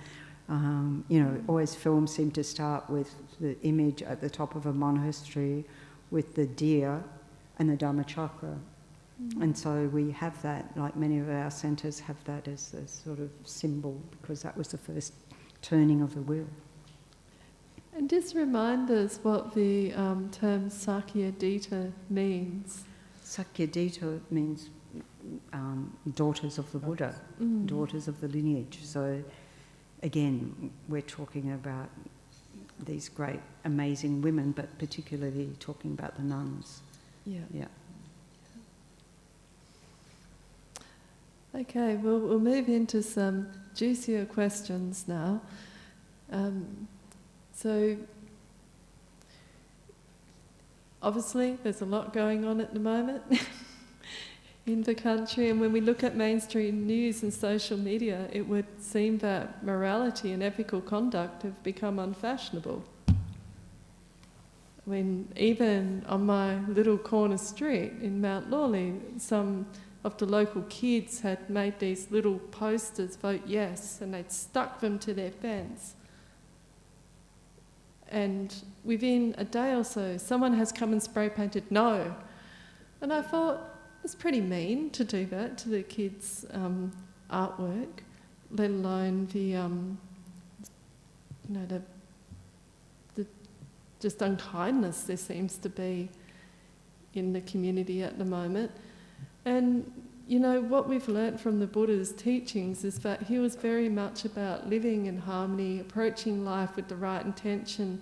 always films seem to start with the image at the top of a monastery with the deer and the Dhammachakra. And so we have that, like many of our centres have that as a sort of symbol, because that was the first turning of the wheel. And just remind us what the term Sakyadhita means. Sakyadhita means daughters of the Buddha, daughters of the lineage. So again, we're talking about these great, amazing women, but particularly talking about the nuns. Yeah. Yeah. Okay, we'll move into some juicier questions now. So, obviously, there's a lot going on at the moment in the country, and when we look at mainstream news and social media, it would seem that morality and ethical conduct have become unfashionable. I mean, even on my little corner street in Mount Lawley, some of the local kids had made these little posters, vote yes, and they'd stuck them to their fence. And within a day or so, someone has come and spray painted no. And I thought, it's pretty mean to do that to the kids' artwork, let alone the just unkindness there seems to be in the community at the moment. And you know, what we've learnt from the Buddha's teachings is that he was very much about living in harmony, approaching life with the right intention.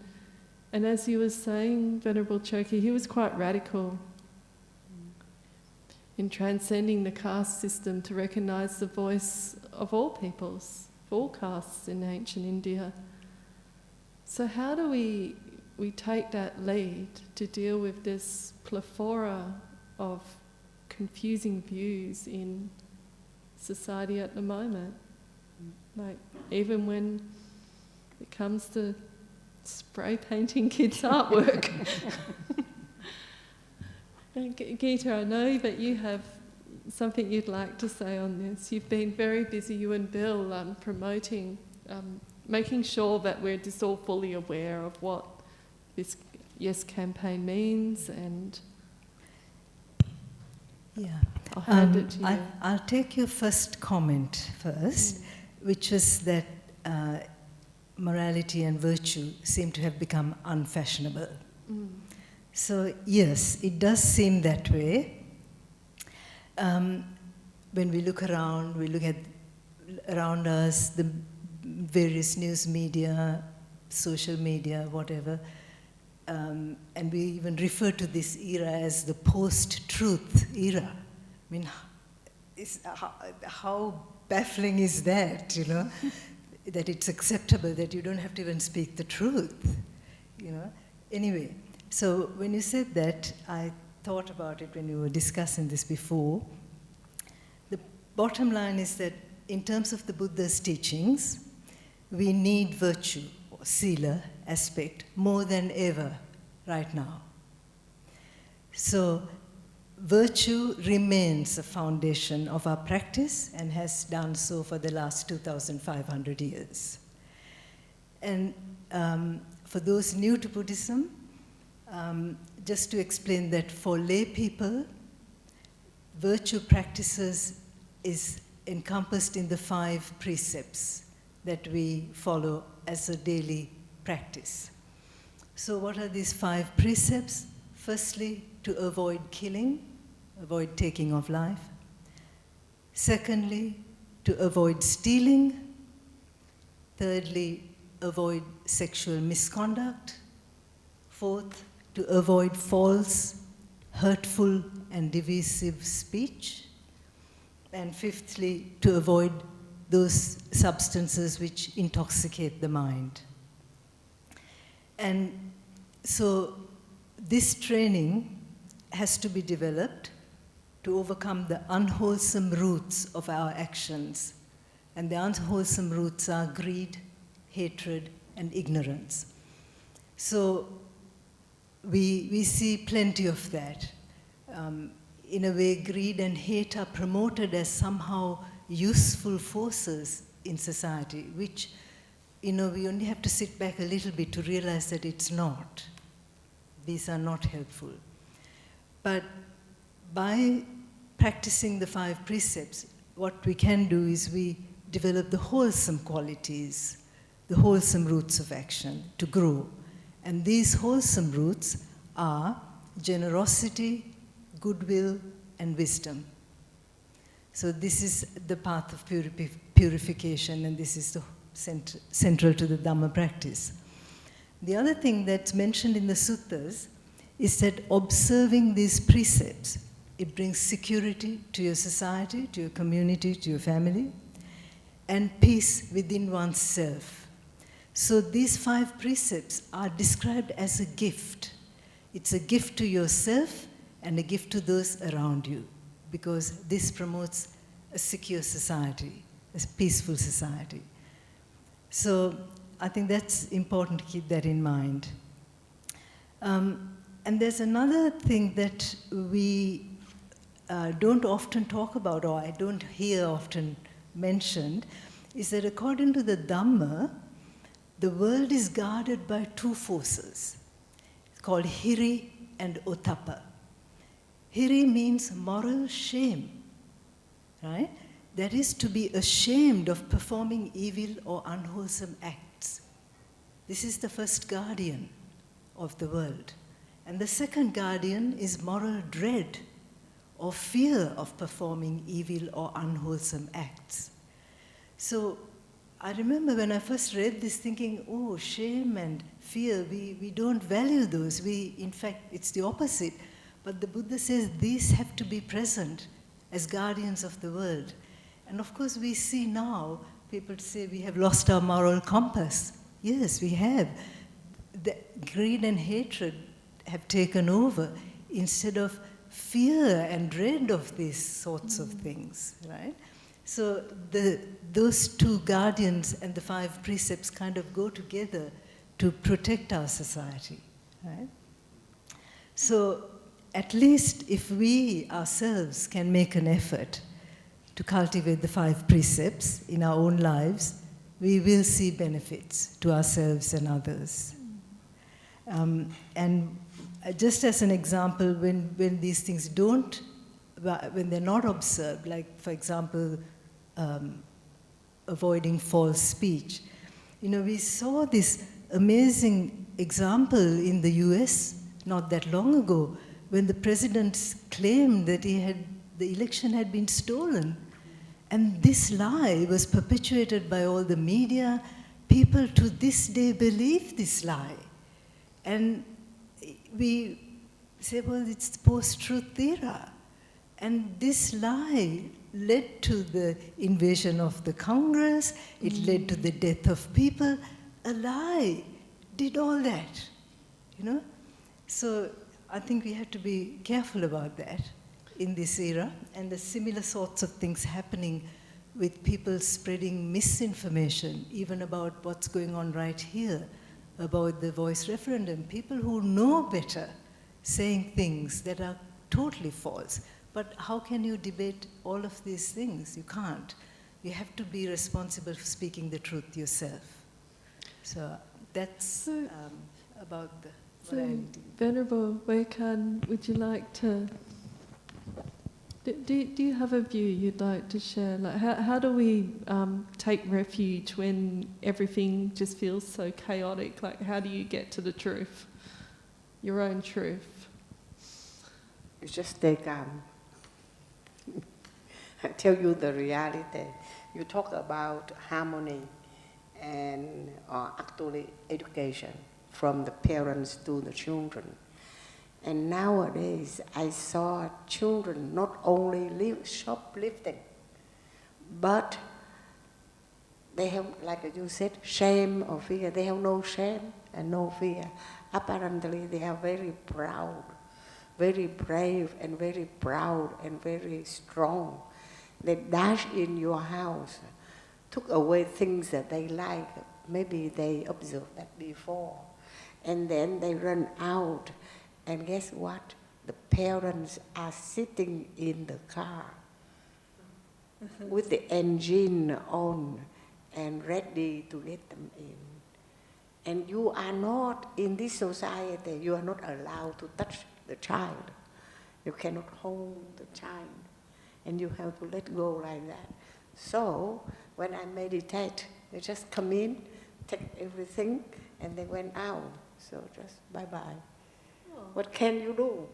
And as you were saying, Venerable Chokyi, he was quite radical in transcending the caste system to recognise the voice of all peoples, of all castes in ancient India. So how do we take that lead to deal with this plethora of confusing views in society at the moment? Like, even when it comes to spray painting kids' artwork. Geetha, I know that you have something you'd like to say on this. You've been very busy, you and Bill, promoting, making sure that we're just all fully aware of what this Yes campaign means, and yeah. I'll hand it to you. I'll take your first comment first, which is that morality and virtue seem to have become unfashionable. So yes, it does seem that way. When we look around, we look at around us, the various news media, social media, whatever, and we even refer to this era as the post-truth era. I mean, how baffling is that, you know, that it's acceptable that you don't have to even speak the truth, you know. Anyway, so when you said that, I thought about it when you were discussing this before. The bottom line is that in terms of the Buddha's teachings, we need virtue, or sila aspect, more than ever right now. So virtue remains a foundation of our practice and has done so for the last 2,500 years. And for those new to Buddhism, just to explain that for lay people, virtue practices is encompassed in the 5 precepts that we follow as a daily practice. So what are these 5 precepts? Firstly, to avoid killing, avoid taking of life. Secondly, to avoid stealing. Thirdly, avoid sexual misconduct. Fourth, to avoid false, hurtful, and divisive speech. And fifthly, to avoid those substances which intoxicate the mind. And so this training has to be developed to overcome the unwholesome roots of our actions. And the unwholesome roots are greed, hatred, and ignorance. So we see plenty of that. In a way, greed and hate are promoted as somehow useful forces in society, which, you know, we only have to sit back a little bit to realize that it's not. These are not helpful. But by practicing the 5 precepts, what we can do is we develop the wholesome qualities, the wholesome roots of action to grow. And these wholesome roots are generosity, goodwill, and wisdom. So this is the path of purification, and this is the central to the Dhamma practice. The other thing that's mentioned in the suttas is that observing these precepts, it brings security to your society, to your community, to your family, and peace within oneself. So these 5 precepts are described as a gift. It's a gift to yourself and a gift to those around you, because this promotes a secure society, a peaceful society. So I think that's important to keep that in mind. And there's another thing that we don't often talk about, or I don't hear often mentioned, is that according to the Dhamma, the world is guarded by 2 forces called Hiri and Ottappa. Hiri means moral shame, right? That is to be ashamed of performing evil or unwholesome acts. This is the first guardian of the world. And the second guardian is moral dread or fear of performing evil or unwholesome acts. So I remember when I first read this thinking, oh, shame and fear, we don't value those. In fact, it's the opposite. But the Buddha says these have to be present as guardians of the world. And of course we see now, people say we have lost our moral compass. Yes, we have. The greed and hatred have taken over instead of fear and dread of these sorts of things, right? So those two guardians and the 5 precepts kind of go together to protect our society, right? So at least if we ourselves can make an effort to cultivate the 5 precepts in our own lives, we will see benefits to ourselves and others. And just as an example, when these things when they're not observed, like for example, avoiding false speech, we saw this amazing example in the US not that long ago, when the president claimed that the election had been stolen. And this lie was perpetuated by all the media. People to this day believe this lie. And we say, well, it's the post-truth era. And this lie led to the invasion of the Congress. It led to the death of people. A lie did all that, So I think we have to be careful about that in this era, and the similar sorts of things happening with people spreading misinformation, even about what's going on right here, about the voice referendum. People who know better saying things that are totally false. But how can you debate all of these things? You can't. You have to be responsible for speaking the truth yourself. So that's about what I need to do. Venerable Hue Can, would you like to... Do you have a view you'd like to share? Like, how do we take refuge when everything just feels so chaotic? Like, how do you get to the truth, your own truth? You just stay calm. I tell you the reality. You talk about harmony and actually education from the parents to the children. And nowadays, I saw children not only shoplifting, but they have, like you said, shame or fear. They have no shame and no fear. Apparently, they are very proud, very brave, and very proud, and very strong. They dash in your house, took away things that they like. Maybe they observed that before. And then they run out. And guess what? The parents are sitting in the car with the engine on and ready to let them in. And you are not, in this society, you are not allowed to touch the child. You cannot hold the child. And you have to let go like that. So, when I meditate, they just come in, take everything, and they went out. So just bye-bye. What can you do?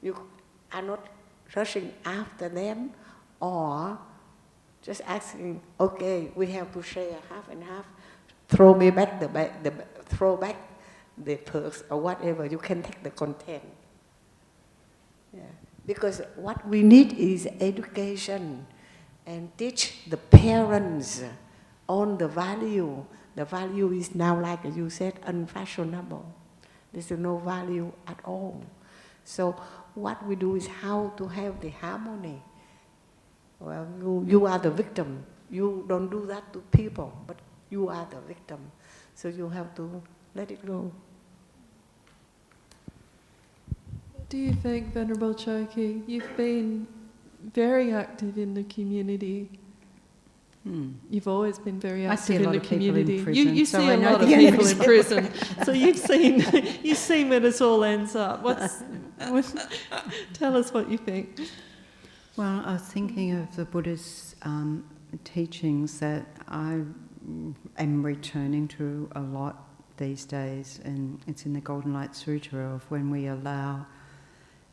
You are not rushing after them or just asking, okay, we have to share half and half. Throw back the purse or whatever. You can take the content. Yeah. Because what we need is education and teach the parents on the value. The value is now, like you said, unfashionable. There's no value at all. So what we do is how to have the harmony. Well, you are the victim. You don't do that to people, but you are the victim. So you have to let it go. Do you think, Venerable Chokyi, you've been very active in the community? You've always been very active in the community. You see a lot of people in prison, so you've seen when it all ends up. Tell us what you think. Well, I was thinking of the Buddhist teachings that I am returning to a lot these days, and it's in the Golden Light Sutra of when we allow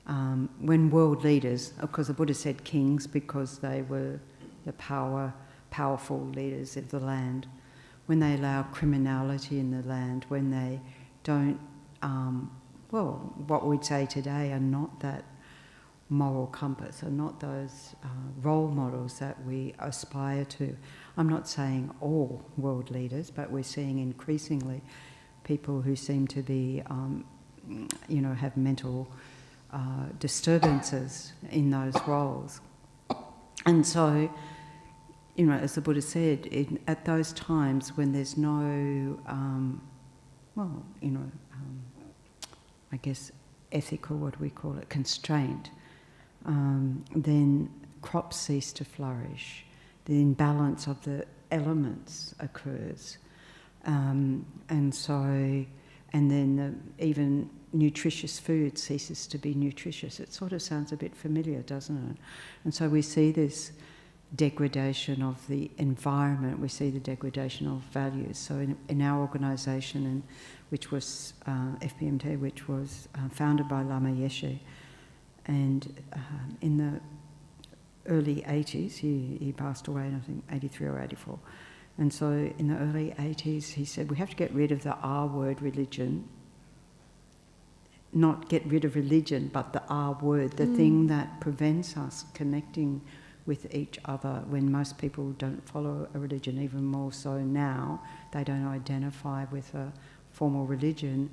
when world leaders, of course the Buddha said kings because they were the powerful leaders of the land, when they allow criminality in the land, when they don't, what we'd say today are not that moral compass, are not those role models that we aspire to. I'm not saying all world leaders, but we're seeing increasingly people who seem to be, have mental disturbances in those roles. And so, as the Buddha said, at those times when there's no, I guess ethical, what do we call it, constraint, then crops cease to flourish. The imbalance of the elements occurs. And then even nutritious food ceases to be nutritious. It sort of sounds a bit familiar, doesn't it? And so we see this degradation of the environment, we see the degradation of values. So in our organisation, which was FPMT, which was founded by Lama Yeshe, and in the early 80s, he passed away in I think 83 or 84, and so in the early 80s he said we have to get rid of the R word, religion, not get rid of religion, but the R word, the thing that prevents us connecting with each other when most people don't follow a religion, even more so now. They don't identify with a formal religion,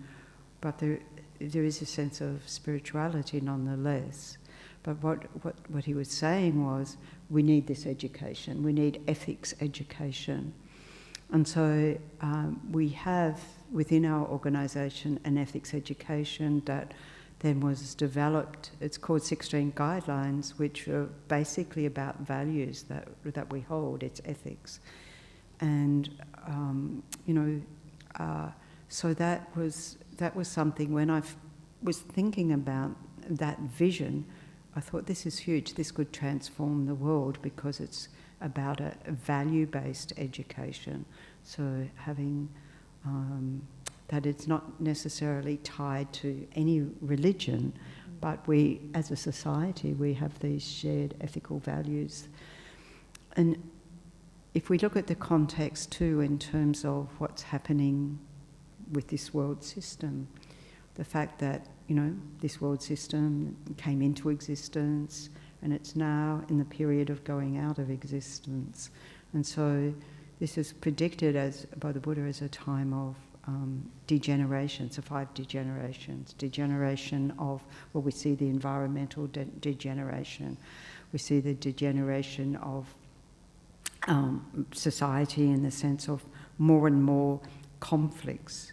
but there is a sense of spirituality nonetheless. But what he was saying was, we need this education, we need ethics education. And so we have within our organisation an ethics education that then was developed. It's called 16 Guidelines, which are basically about values that we hold. It's ethics. And, so that was something, when I was thinking about that vision, I thought this is huge, this could transform the world because it's about a value-based education. So having that it's not necessarily tied to any religion, but we, as a society, we have these shared ethical values. And if we look at the context too in terms of what's happening with this world system, the fact that, this world system came into existence and it's now in the period of going out of existence. And so this is predicted by the Buddha as a time of degeneration, so 5 degenerations. Degeneration of, we see the environmental degeneration. We see the degeneration of society in the sense of more and more conflicts.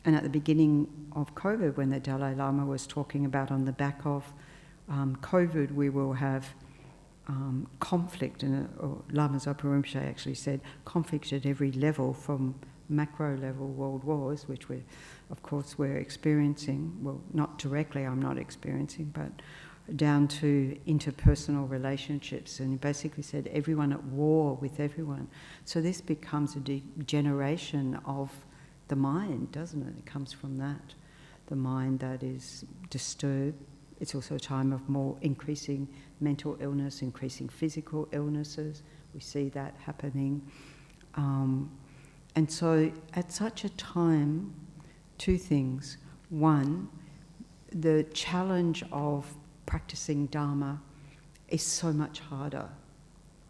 And at the beginning of COVID, when the Dalai Lama was talking about on the back of COVID, we will have conflict, or Lama Zopa Rinpoche actually said, conflict at every level, from macro level world wars, which we're experiencing, well, not directly, I'm not experiencing, but down to interpersonal relationships. And he basically said everyone at war with everyone. So this becomes a degeneration of the mind, doesn't it? It comes from that, the mind that is disturbed. It's also a time of more increasing mental illness, increasing physical illnesses. We see that happening. And so at such a time, 2 things. One, the challenge of practicing Dharma is so much harder,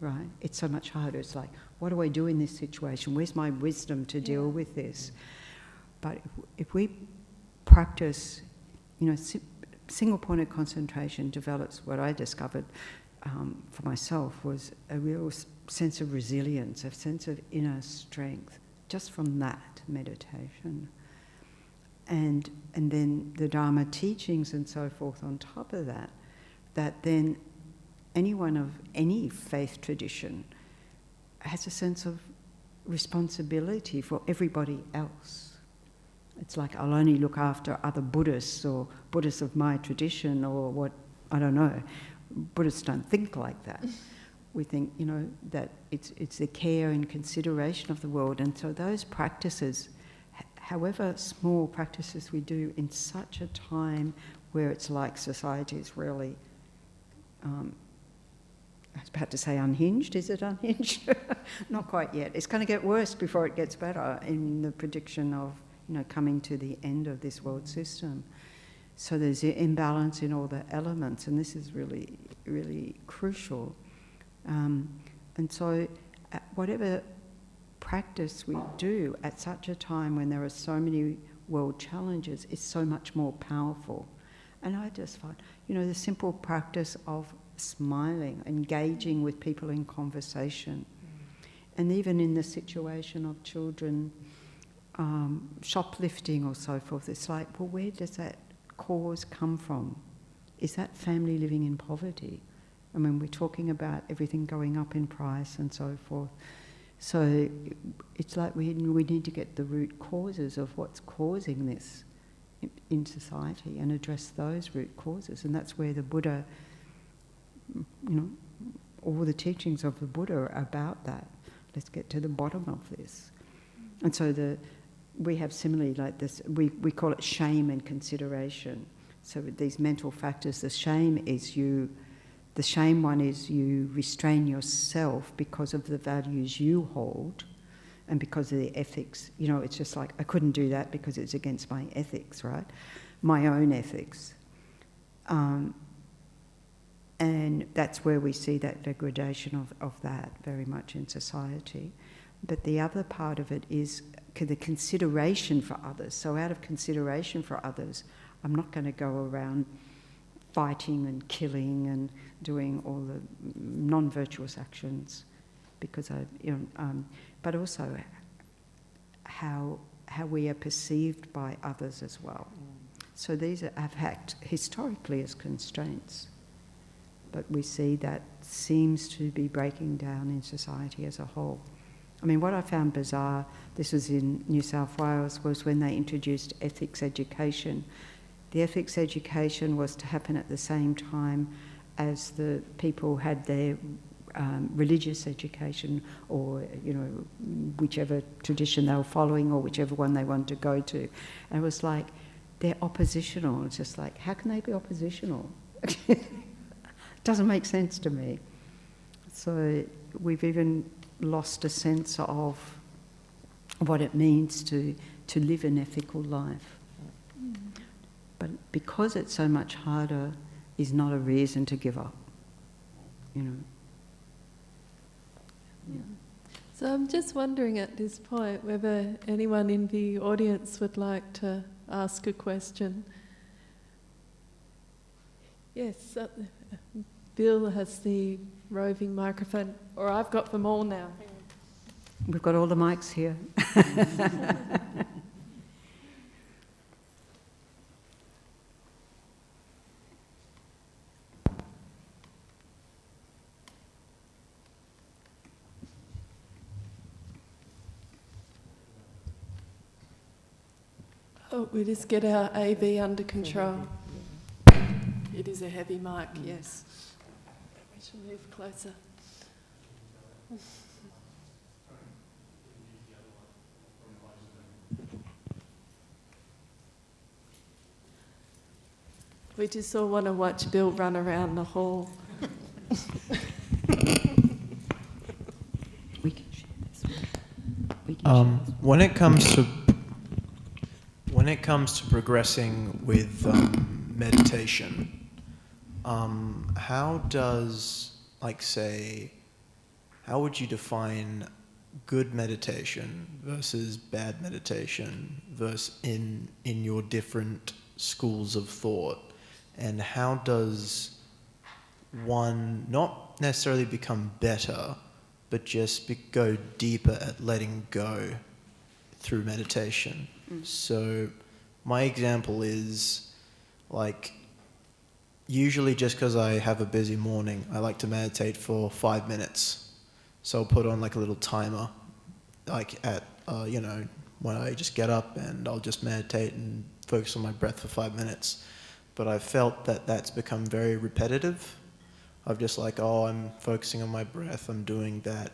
right? It's so much harder. It's like, what do I do in this situation? Where's my wisdom to deal with this? But if we practice, single point of concentration develops, what I discovered for myself was a real sense of resilience, a sense of inner strength, just from that meditation. And then the Dharma teachings and so forth on top of that, that then anyone of any faith tradition has a sense of responsibility for everybody else. It's like, I'll only look after other Buddhists or Buddhists of my tradition or what, I don't know. Buddhists don't think like that. We think, that it's the care and consideration of the world. And so those practices, however small practices we do in such a time where it's like society is really, I was about to say unhinged. Is it unhinged? Not quite yet. It's going to get worse before it gets better in the prediction of, coming to the end of this world system. So there's an imbalance in all the elements, and this is really, really crucial. And so whatever practice we do at such a time when there are so many world challenges is so much more powerful. And I just find, the simple practice of smiling, engaging with people in conversation, and even in the situation of children shoplifting or so forth, it's like, well, where does that cause come from? Is that family living in poverty? I mean, we're talking about everything going up in price and so forth. So it's like we need to get the root causes of what's causing this in society and address those root causes. And that's where the Buddha, all the teachings of the Buddha are about that. Let's get to the bottom of this. And so we have similarly like this, we call it shame and consideration. So with these mental factors, the shame one is you restrain yourself because of the values you hold and because of the ethics. It's just like, I couldn't do that because it's against my ethics, right? My own ethics. And that's where we see that degradation of that very much in society. But the other part of it is the consideration for others. So out of consideration for others, I'm not going to go around fighting and killing and doing all the non-virtuous actions, because but also how we are perceived by others as well. So these have acted historically as constraints, but we see that seems to be breaking down in society as a whole. I mean, what I found bizarre, this was in New South Wales, was when they introduced ethics education. The ethics education was to happen at the same time as the people had their religious education, or whichever tradition they were following or whichever one they wanted to go to. And it was like, they're oppositional. It's just like, how can they be oppositional? Doesn't make sense to me. So we've even lost a sense of what it means to live an ethical life. But because it's so much harder is not a reason to give up, Yeah. So I'm just wondering at this point whether anyone in the audience would like to ask a question. Yes, Bill has the roving microphone, or I've got them all now. We've got all the mics here. Oh, we just get our AV under control. It is a heavy mic, yes. We should move closer. We just all want to watch Bill run around the hall. We can share this. We can share this. When it comes to progressing with meditation, how would you define good meditation versus bad meditation versus in your different schools of thought? And how does one not necessarily become better, but just go deeper at letting go through meditation? So my example is, usually just because I have a busy morning, I like to meditate for 5 minutes. So I'll put on a little timer, at when I just get up, and I'll just meditate and focus on my breath for 5 minutes. But I felt that that's become very repetitive. Of just I'm focusing on my breath, I'm doing that.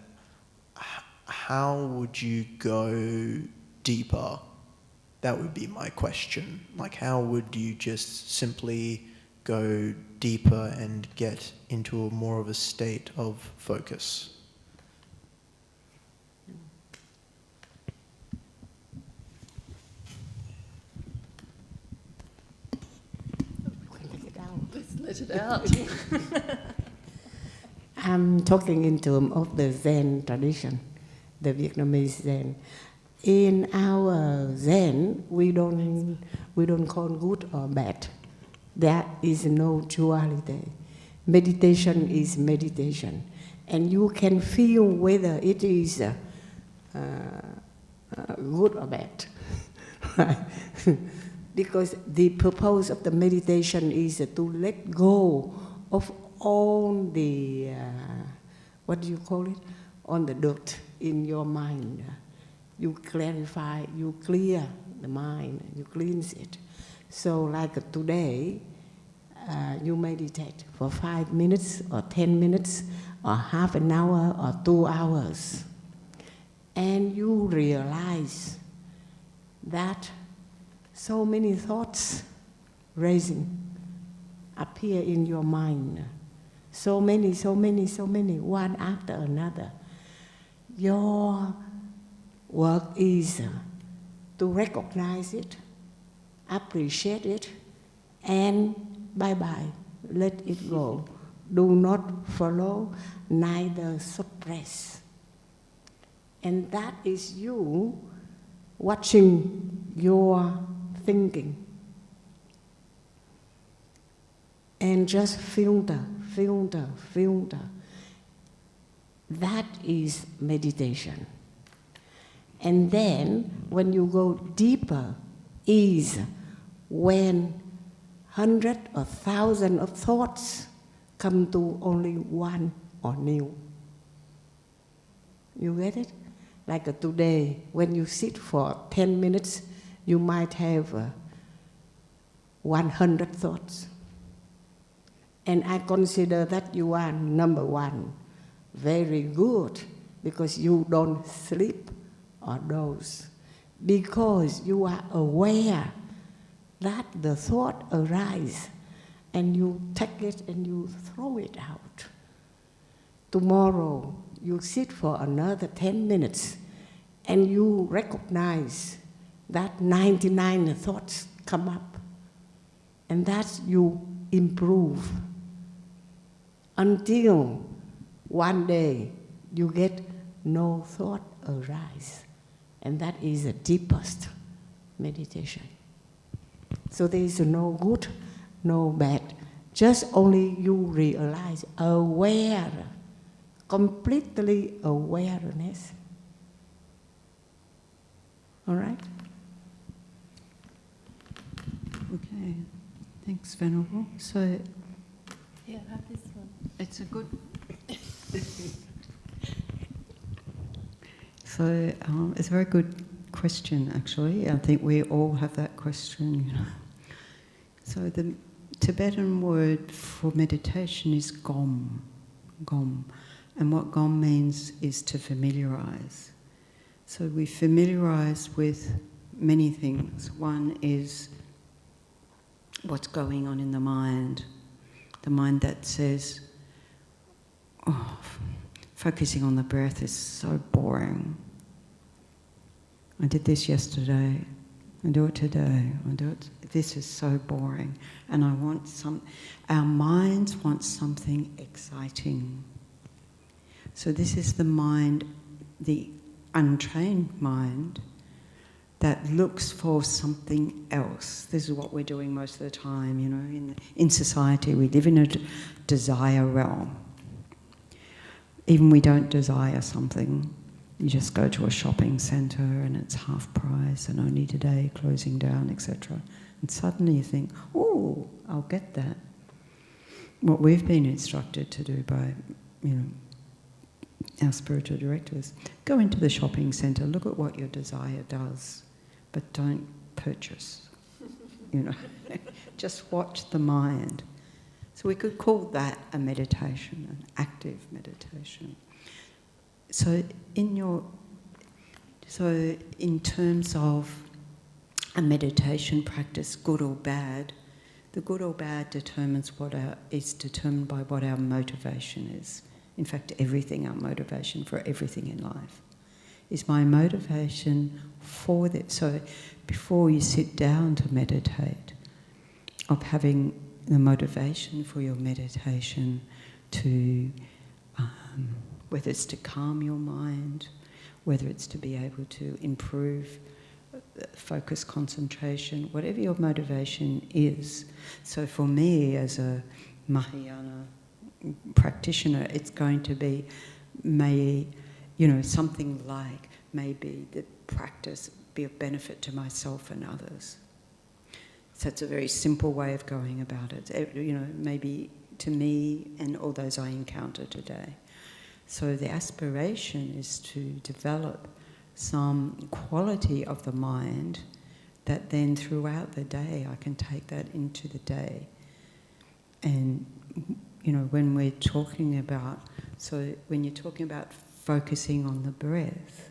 How would you go deeper That would be my question. Like, how would you just simply go deeper and get into a more of a state of focus? Let's let it out. I'm talking in terms of the Zen tradition, the Vietnamese Zen. In our Zen, we don't call good or bad. There is no duality. Meditation is meditation, and you can feel whether it is good or bad. Because the purpose of the meditation is to let go of all the, what do you call it? On the dirt in your mind. You clarify, you clear the mind, you cleanse it. So like today, you meditate for 5 minutes or 10 minutes or half an hour or 2 hours. And you realize that so many thoughts rising appear in your mind. So many, one after another. Your work is to recognize it, appreciate it, and bye-bye, let it go. Do not follow, neither suppress. And that is you watching your thinking. And just filter. That is meditation. And then when you go deeper is when 100 or 1,000 of thoughts come to only one or nil. You get it? Like today, when you sit for 10 minutes, you might have 100 thoughts. And I consider that you are number one. Very good, because you don't sleep or doze. Because you are aware that the thought arises and you take it and you throw it out. Tomorrow, you sit for another 10 minutes and you recognize that 99 thoughts come up. And that's you improve. Until one day you get no thought arise. And that is the deepest meditation. So there is no good, no bad. Just only you realize, aware, completely awareness. All right? Okay, thanks, Venerable. So, Yeah, have this one. it's a good... So, it's a very good question, actually. I think we all have that question, you know. So the Tibetan word for meditation is gom. And what gom means is to familiarise. So we familiarise with many things. One is what's going on in the mind that says, oh, focusing on the breath is so boring. I did this yesterday, I do it today, this is so boring. And our minds want something exciting. So this is the mind, the untrained mind, that looks for something else. This is what we're doing most of the time, you know. In society, we live in a desire realm. Even we don't desire something, you just go to a shopping centre and it's half price and only today, closing down, etc. And suddenly you think, oh, I'll get that. What we've been instructed to do by, you know, our spiritual directors, go into the shopping centre, look at what your desire does, but don't purchase, you know. Just watch the mind. So we could call that a meditation, an active meditation. So in terms of a meditation practice, good or bad, the good or bad is determined by what our motivation is. In fact, everything, our motivation for everything in life. Is my motivation for this? So before you sit down to meditate, of having the motivation for your meditation to, whether it's to calm your mind, whether it's to be able to improve focus, concentration, whatever your motivation is. So for me, as a Mahayana practitioner, it's going to be something like maybe the practice be of benefit to myself and others. So it's a very simple way of going about it, maybe to me and all those I encounter today. So the aspiration is to develop some quality of the mind that then throughout the day I can take that into the day. And, when we're talking about, when you're talking about focusing on the breath,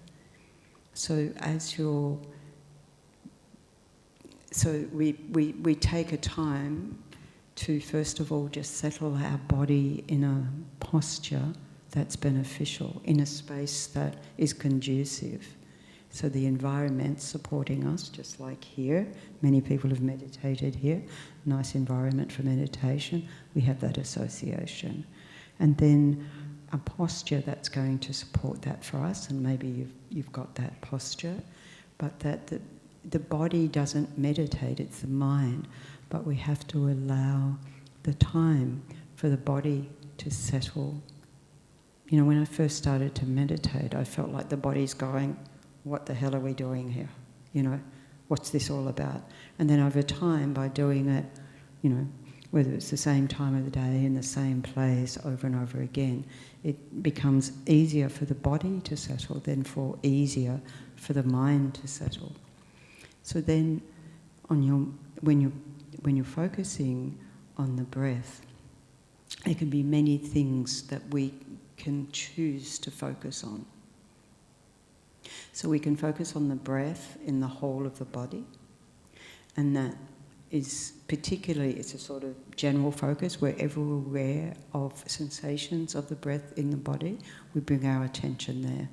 we take a time to first of all just settle our body in a posture that's beneficial, in a space that is conducive. So the environment's supporting us, just like here. Many people have meditated here. Nice environment for meditation. We have that association. And then a posture that's going to support that for us, and maybe you've got that posture, but that the body doesn't meditate, it's the mind. But we have to allow the time for the body to settle. When I first started to meditate, I felt like the body's going, what the hell are we doing here? What's this all about? And then over time, by doing it, whether it's the same time of the day in the same place over and over again, it becomes easier for the body to settle than easier for the mind to settle. So then, when you're focusing on the breath, there can be many things that we can choose to focus on. So we can focus on the breath in the whole of the body, and that is particularly, it's a sort of general focus. Wherever we're aware of sensations of the breath in the body, we bring our attention there.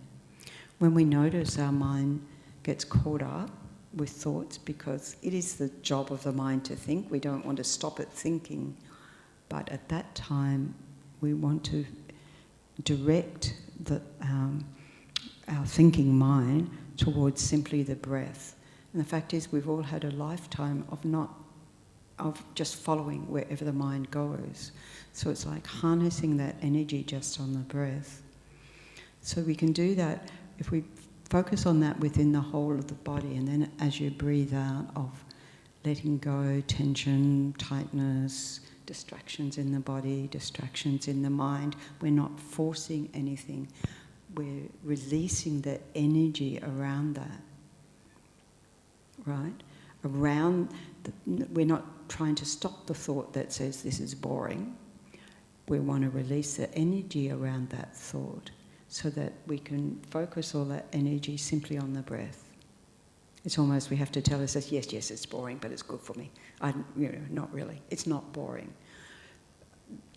When we notice our mind gets caught up with thoughts, because it is the job of the mind to think, we don't want to stop it thinking, but at that time we want to direct our thinking mind towards simply the breath. And the fact is, we've all had a lifetime of just following wherever the mind goes. So it's like harnessing that energy just on the breath. So we can do that if we focus on that within the whole of the body, and then as you breathe out, of letting go tension, tightness, distractions in the body, distractions in the mind. We're not forcing anything. We're releasing the energy around that, right? We're not trying to stop the thought that says this is boring. We want to release the energy around that thought so that we can focus all that energy simply on the breath. It's almost, we have to tell ourselves, yes, it's boring, but it's good for me. Not really. It's not boring.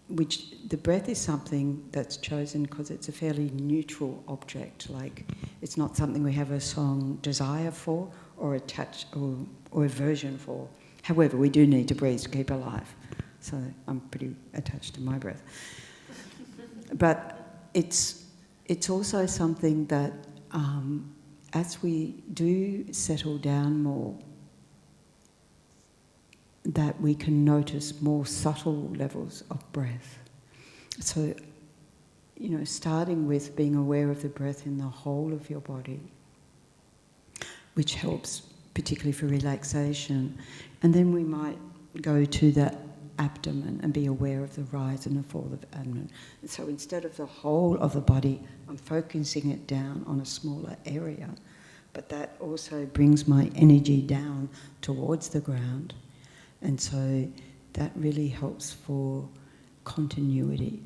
The breath is something that's chosen because it's a fairly neutral object. Like, it's not something we have a strong desire for or attach or aversion for. However, we do need to breathe to keep alive. So I'm pretty attached to my breath. But it's also something that as we do settle down more, that we can notice more subtle levels of breath. So, starting with being aware of the breath in the whole of your body, which helps particularly for relaxation. And then we might go to the abdomen and be aware of the rise and the fall of the abdomen. So instead of the whole of the body, I'm focusing it down on a smaller area. But that also brings my energy down towards the ground. And so that really helps for continuity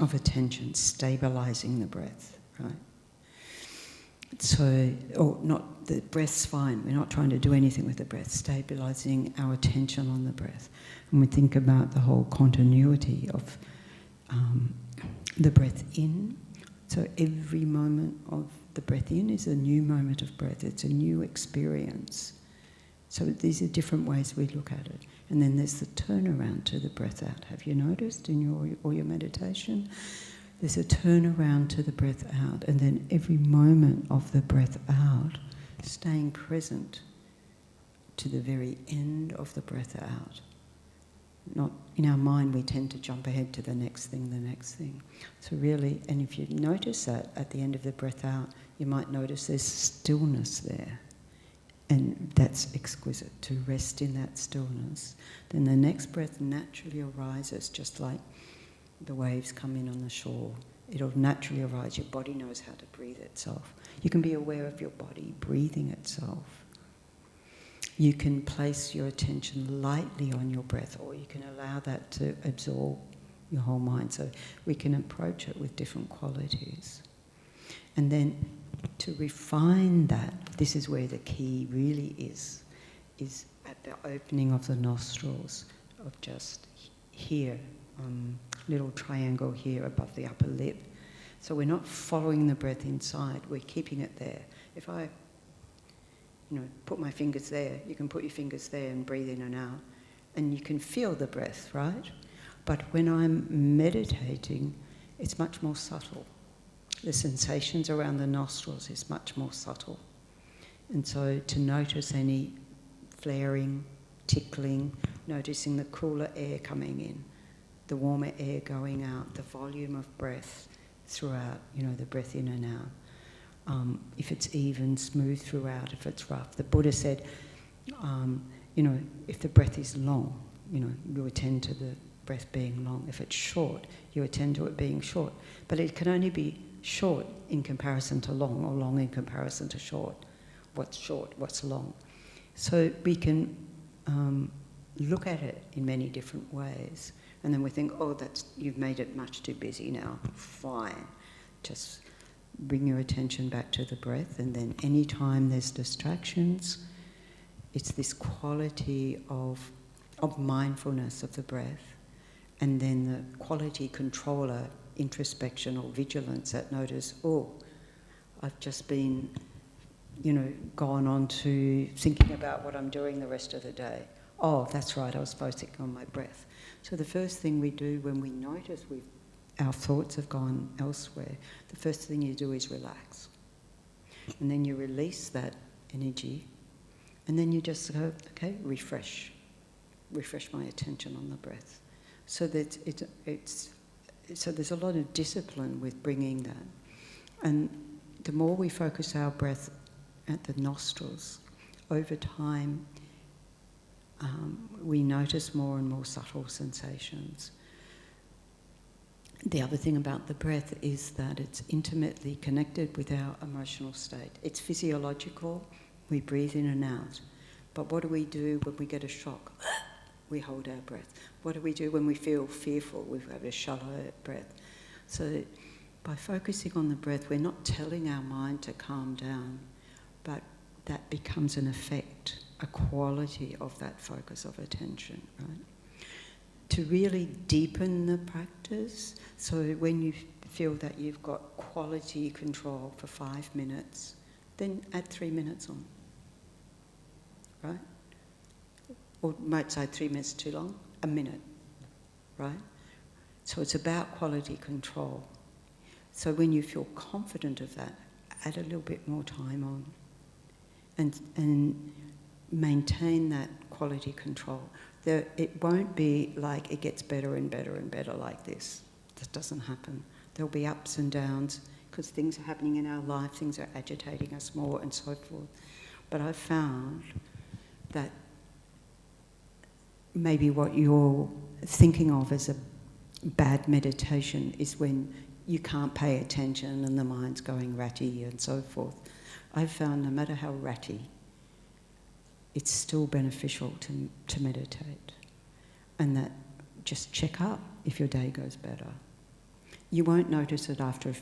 of attention, stabilizing the breath, right? or not, the breath's fine, we're not trying to do anything with the breath, stabilising our attention on the breath. And we think about the whole continuity of the breath in. So every moment of the breath in is a new moment of breath, it's a new experience. So these are different ways we look at it. And then there's the turnaround to the breath out. Have you noticed in your meditation? There's a turnaround to the breath out, and then every moment of the breath out, staying present to the very end of the breath out. Not in our mind, we tend to jump ahead to the next thing. So really, and if you notice that at the end of the breath out, you might notice there's stillness there. And that's exquisite, to rest in that stillness. Then the next breath naturally arises, just like the waves come in on the shore. It'll naturally arise. Your body knows how to breathe itself. You can be aware of your body breathing itself. You can place your attention lightly on your breath, or you can allow that to absorb your whole mind. So we can approach it with different qualities. And then to refine that, this is where the key really is at the opening of the nostrils, of just here, little triangle here above the upper lip. So we're not following the breath inside, we're keeping it there. If I, put my fingers there, you can put your fingers there and breathe in and out, and you can feel the breath, right? But when I'm meditating, it's much more subtle. The sensations around the nostrils is much more subtle. And so to notice any flaring, tickling, noticing the cooler air coming in, the warmer air going out, the volume of breath throughout, the breath in and out. If it's even, smooth throughout, if it's rough. The Buddha said, if the breath is long, you attend to the breath being long. If it's short, you attend to it being short. But it can only be short in comparison to long, or long in comparison to short. What's short, what's long? So we can look at it in many different ways. And then we think, you've made it much too busy now. Fine. Just bring your attention back to the breath, and then any time there's distractions, it's this quality of mindfulness of the breath, and then the quality controller, introspection or vigilance that notice, I've just been, gone on to thinking about what I'm doing the rest of the day. Oh, that's right, I was focusing on my breath. So the first thing we do when we notice our thoughts have gone elsewhere, the first thing you do is relax. And then you release that energy, and then you just go, okay, refresh my attention on the breath. So that so there's a lot of discipline with bringing that. And the more we focus our breath at the nostrils, over time, we notice more and more subtle sensations. The other thing about the breath is that it's intimately connected with our emotional state. It's physiological, we breathe in and out. But what do we do when we get a shock? We hold our breath. What do we do when we feel fearful? We have a shallow breath. So by focusing on the breath, we're not telling our mind to calm down, but that becomes an effect, a quality of that focus of attention, right? To really deepen the practice, so when you feel that you've got quality control for 5 minutes, then add 3 minutes on, right? Or might say 3 minutes too long, a minute, right? So it's about quality control. So when you feel confident of that, add a little bit more time on, and maintain that quality control. It won't be like it gets better and better and better like this. That doesn't happen. There'll be ups and downs because things are happening in our life, things are agitating us more and so forth. But I've found that maybe what you're thinking of as a bad meditation is when you can't pay attention and the mind's going ratty and so forth. I've found no matter how ratty, it's still beneficial to meditate. And that just check up if your day goes better. You won't notice it after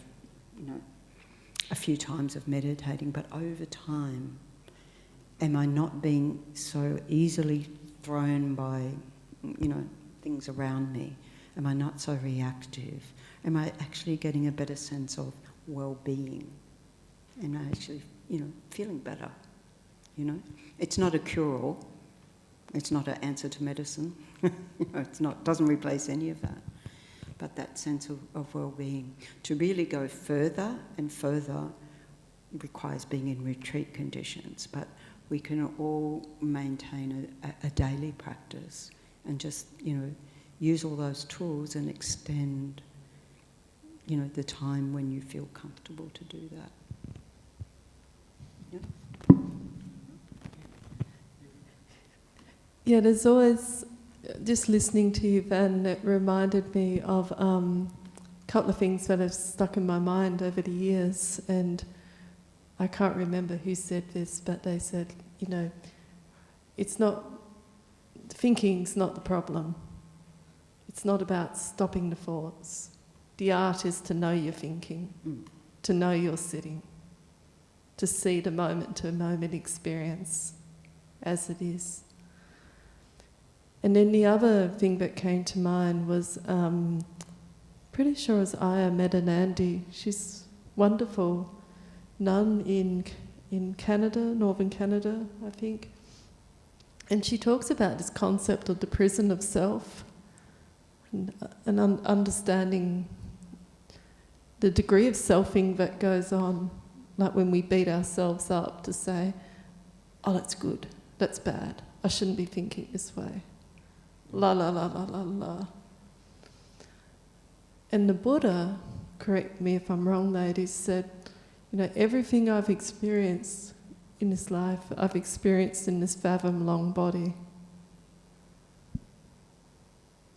a few times of meditating, but over time, am I not being so easily thrown by, things around me? Am I not so reactive? Am I actually getting a better sense of well-being? Am I actually, feeling better? It's not a cure-all. It's not an answer to medicine. Doesn't replace any of that. But that sense of well-being. To really go further and further requires being in retreat conditions. But we can all maintain a daily practice and just, use all those tools and extend, the time when you feel comfortable to do that. Yeah, there's always, just listening to you, Ven, it reminded me of a couple of things that have stuck in my mind over the years, and I can't remember who said this, but they said, it's not, thinking's not the problem. It's not about stopping the thoughts. The art is to know you're thinking, to know you're sitting, to see the moment-to-moment experience as it is. And then the other thing that came to mind was, pretty sure it was Aya Medanandi. She's wonderful nun in Canada, northern Canada, I think. And she talks about this concept of the prison of self and understanding the degree of selfing that goes on, like when we beat ourselves up to say, oh, that's good, that's bad, I shouldn't be thinking this way. La la la la la la. And the Buddha, correct me if I'm wrong, ladies, said, everything I've experienced in this life, I've experienced in this fathom-long body.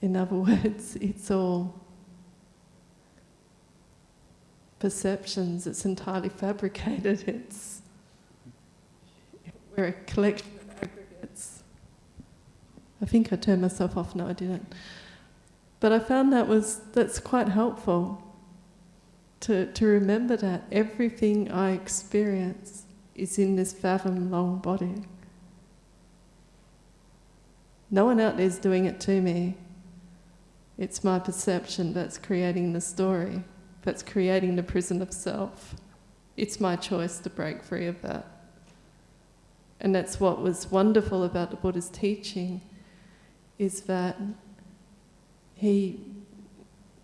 In other words, it's all perceptions, it's entirely fabricated, we're a collection of aggregates. I think I turned myself off. No, I didn't. But I found that's quite helpful to remember that everything I experience is in this fathom-long body. No one out there is doing it to me. It's my perception that's creating the story, that's creating the prison of self. It's my choice to break free of that. And that's what was wonderful about the Buddha's teaching, is that he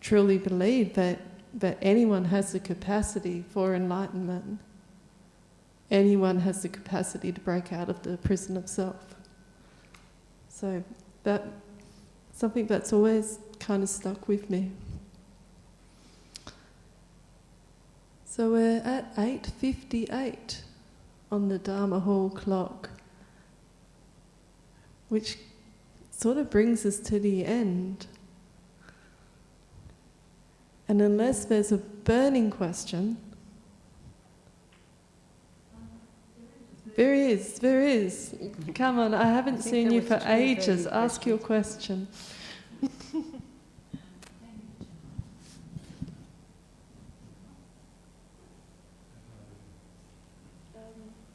truly believed that anyone has the capacity for enlightenment. Anyone has the capacity to break out of the prison of self. So that's something that's always kind of stuck with me. So we're at 8:58 on the Dharma Hall clock, which sort of brings us to the end. And unless there's a burning question... There is. Come on, I haven't seen you for ages. Ask your question.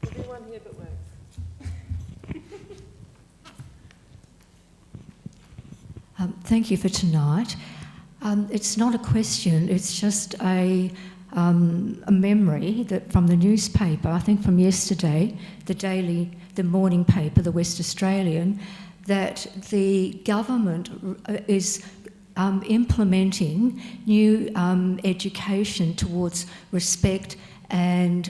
Everyone here but works. Thank you for tonight. It's not a question, it's just a memory that from the newspaper, I think from yesterday, the morning paper, the West Australian, that the government is implementing new education towards respect and,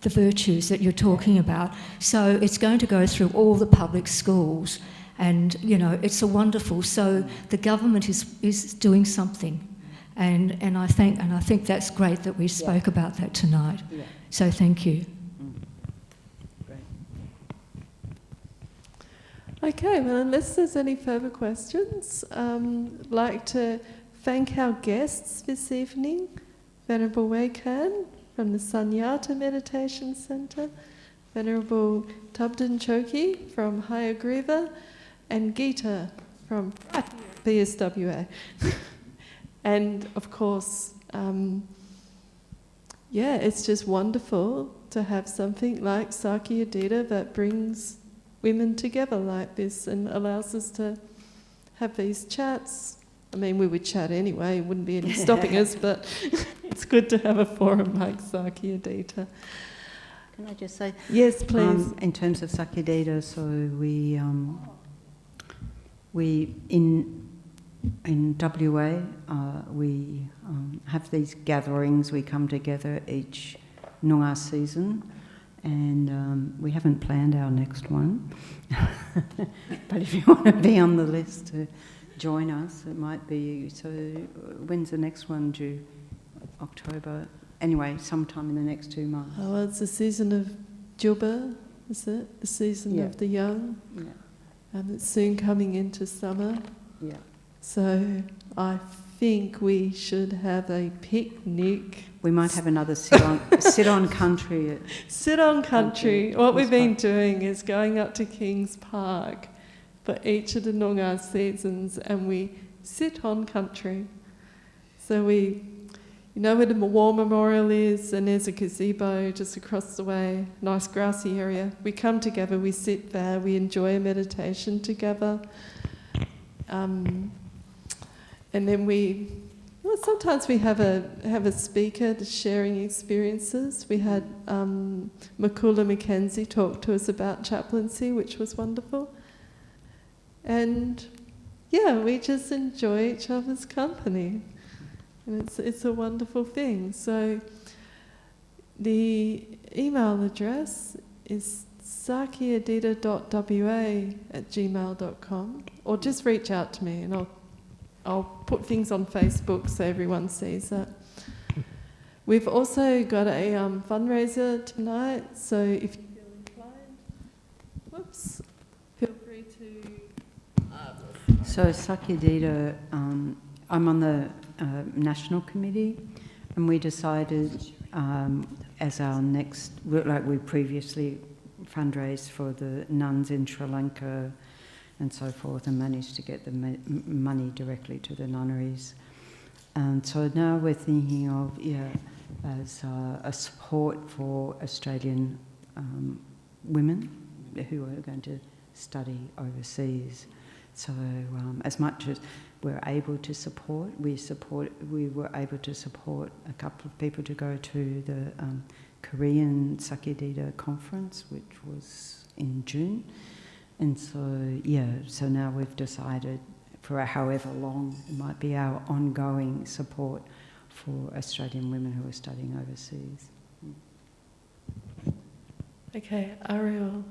the virtues that you're talking about. So it's going to go through all the public schools, and, it's a wonderful. So the government is doing something. And I think that's great that we spoke about that tonight. Yeah. So thank you. Great. Okay, well, unless there's any further questions, I'd like to thank our guests this evening, Venerable Hue Can from the Sunyata Meditation Centre, Venerable Thubten Chokyi from Hayagriva, and Geetha from BSWA. And of course, yeah, it's just wonderful to have something like Sakyadhita that brings women together like this and allows us to have these chats. I mean, we would chat anyway, wouldn't be any stopping us, but it's good to have a forum like Sakyadhita. Can I just say? Yes, please. In terms of Sakyadhita, so we in WA we have these gatherings. We come together each Noongar season, and we haven't planned our next one. But if you want to be on the list to join us, it might be. So when's the next one due? October. Anyway, sometime in the next 2 months. Oh, well, it's the season of Djilba, is it? The season of the young. Yeah. It's soon coming into summer. Yeah. So I think we should have a picnic. We might have another sit-on country. Sit-on country. What we've been doing is going up to Kings Park for each of the Noongar seasons, and we sit on country. So we, you know where the War Memorial is, and there's a gazebo just across the way, nice grassy area. We come together, we sit there, we enjoy a meditation together. And then sometimes we have a speaker just sharing experiences. We had Makula Mackenzie talk to us about chaplaincy, which was wonderful. And yeah, we just enjoy each other's company. And it's a wonderful thing. So the email address is sakyadhita.wa@gmail.com, or just reach out to me and I'll put things on Facebook so everyone sees it. We've also got a fundraiser tonight, so if you feel inclined, feel free to... So Sakyadhita, I'm on the national committee, and we decided as our next, like we previously fundraised for the nuns in Sri Lanka and so forth, and managed to get the money directly to the nunneries. And so now we're thinking of, as a support for Australian women who are going to study overseas. So as much as we're able to support, we were able to support a couple of people to go to the Korean Sakyadhita conference, which was in June. And so now we've decided for however long it might be our ongoing support for Australian women who are studying overseas. Okay, Ariel,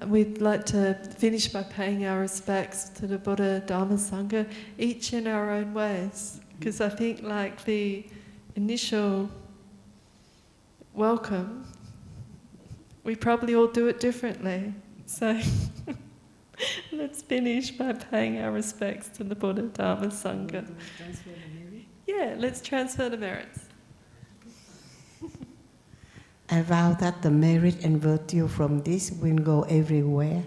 we'd like to finish by paying our respects to the Buddha, Dharma, Sangha, each in our own ways. Because I think like the initial welcome, we probably all do it differently. So let's finish by paying our respects to the Buddha, Dharma, Sangha. Yeah, let's transfer the merits. I vow that the merit and virtue from this will go everywhere,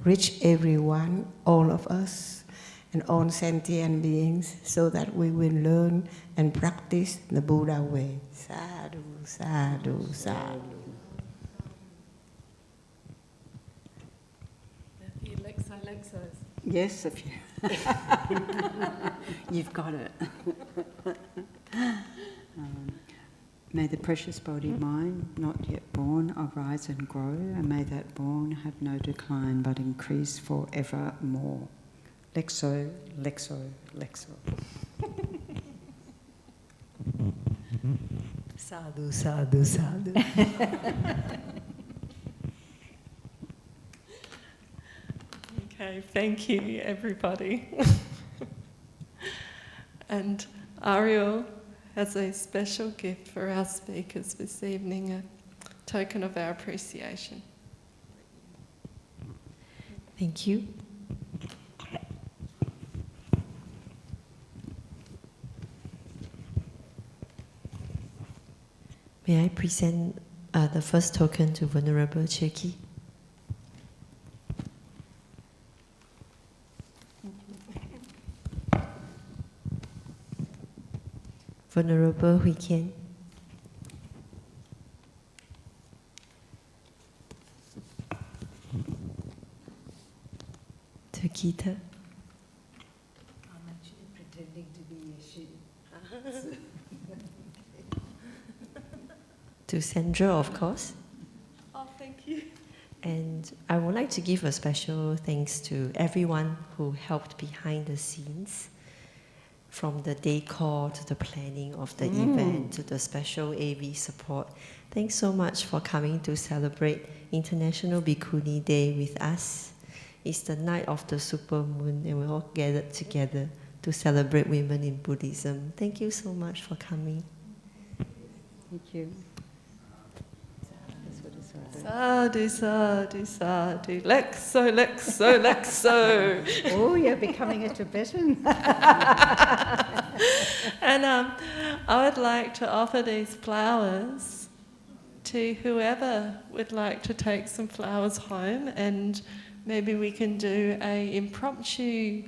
reach everyone, all of us, and all sentient beings, so that we will learn and practice the Buddha way. Sadhu, sadhu, sadhu. Leksos. Yes, if you... You've got it. May the precious body mind, not yet born, arise and grow, and may that born have no decline, but increase for evermore. Lekso, lekso, lekso. Sadhu, sadhu, sadhu. Okay, thank you, everybody. And Ariel has a special gift for our speakers this evening, a token of our appreciation. Thank you. May I present the first token to Venerable Chokyi? Venerable Hue Can. To Geetha. I'm actually pretending to be a she. To Sandra, of course. Oh, thank you. And I would like to give a special thanks to everyone who helped behind the scenes, from the decor to the planning of the event to the special AV support. Thanks so much for coming to celebrate International Bhikkuni Day with us. It's the night of the super moon and we're all gathered together to celebrate women in Buddhism. Thank you so much for coming. Thank you. Sadhu, sadhu, sadhu, lekso, lekso, lekso. Oh, you're becoming a Tibetan. And I would like to offer these flowers to whoever would like to take some flowers home, and maybe we can do an impromptu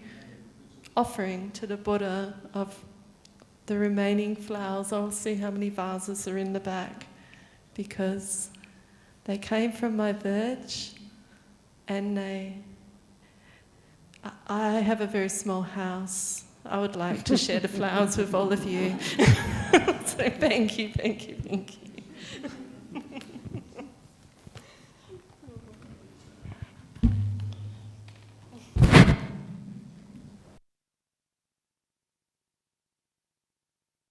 offering to the Buddha of the remaining flowers. I'll see how many vases are in the back, because they came from my verge, and I have a very small house. I would like to share the flowers with all of you. So thank you, thank you, thank you.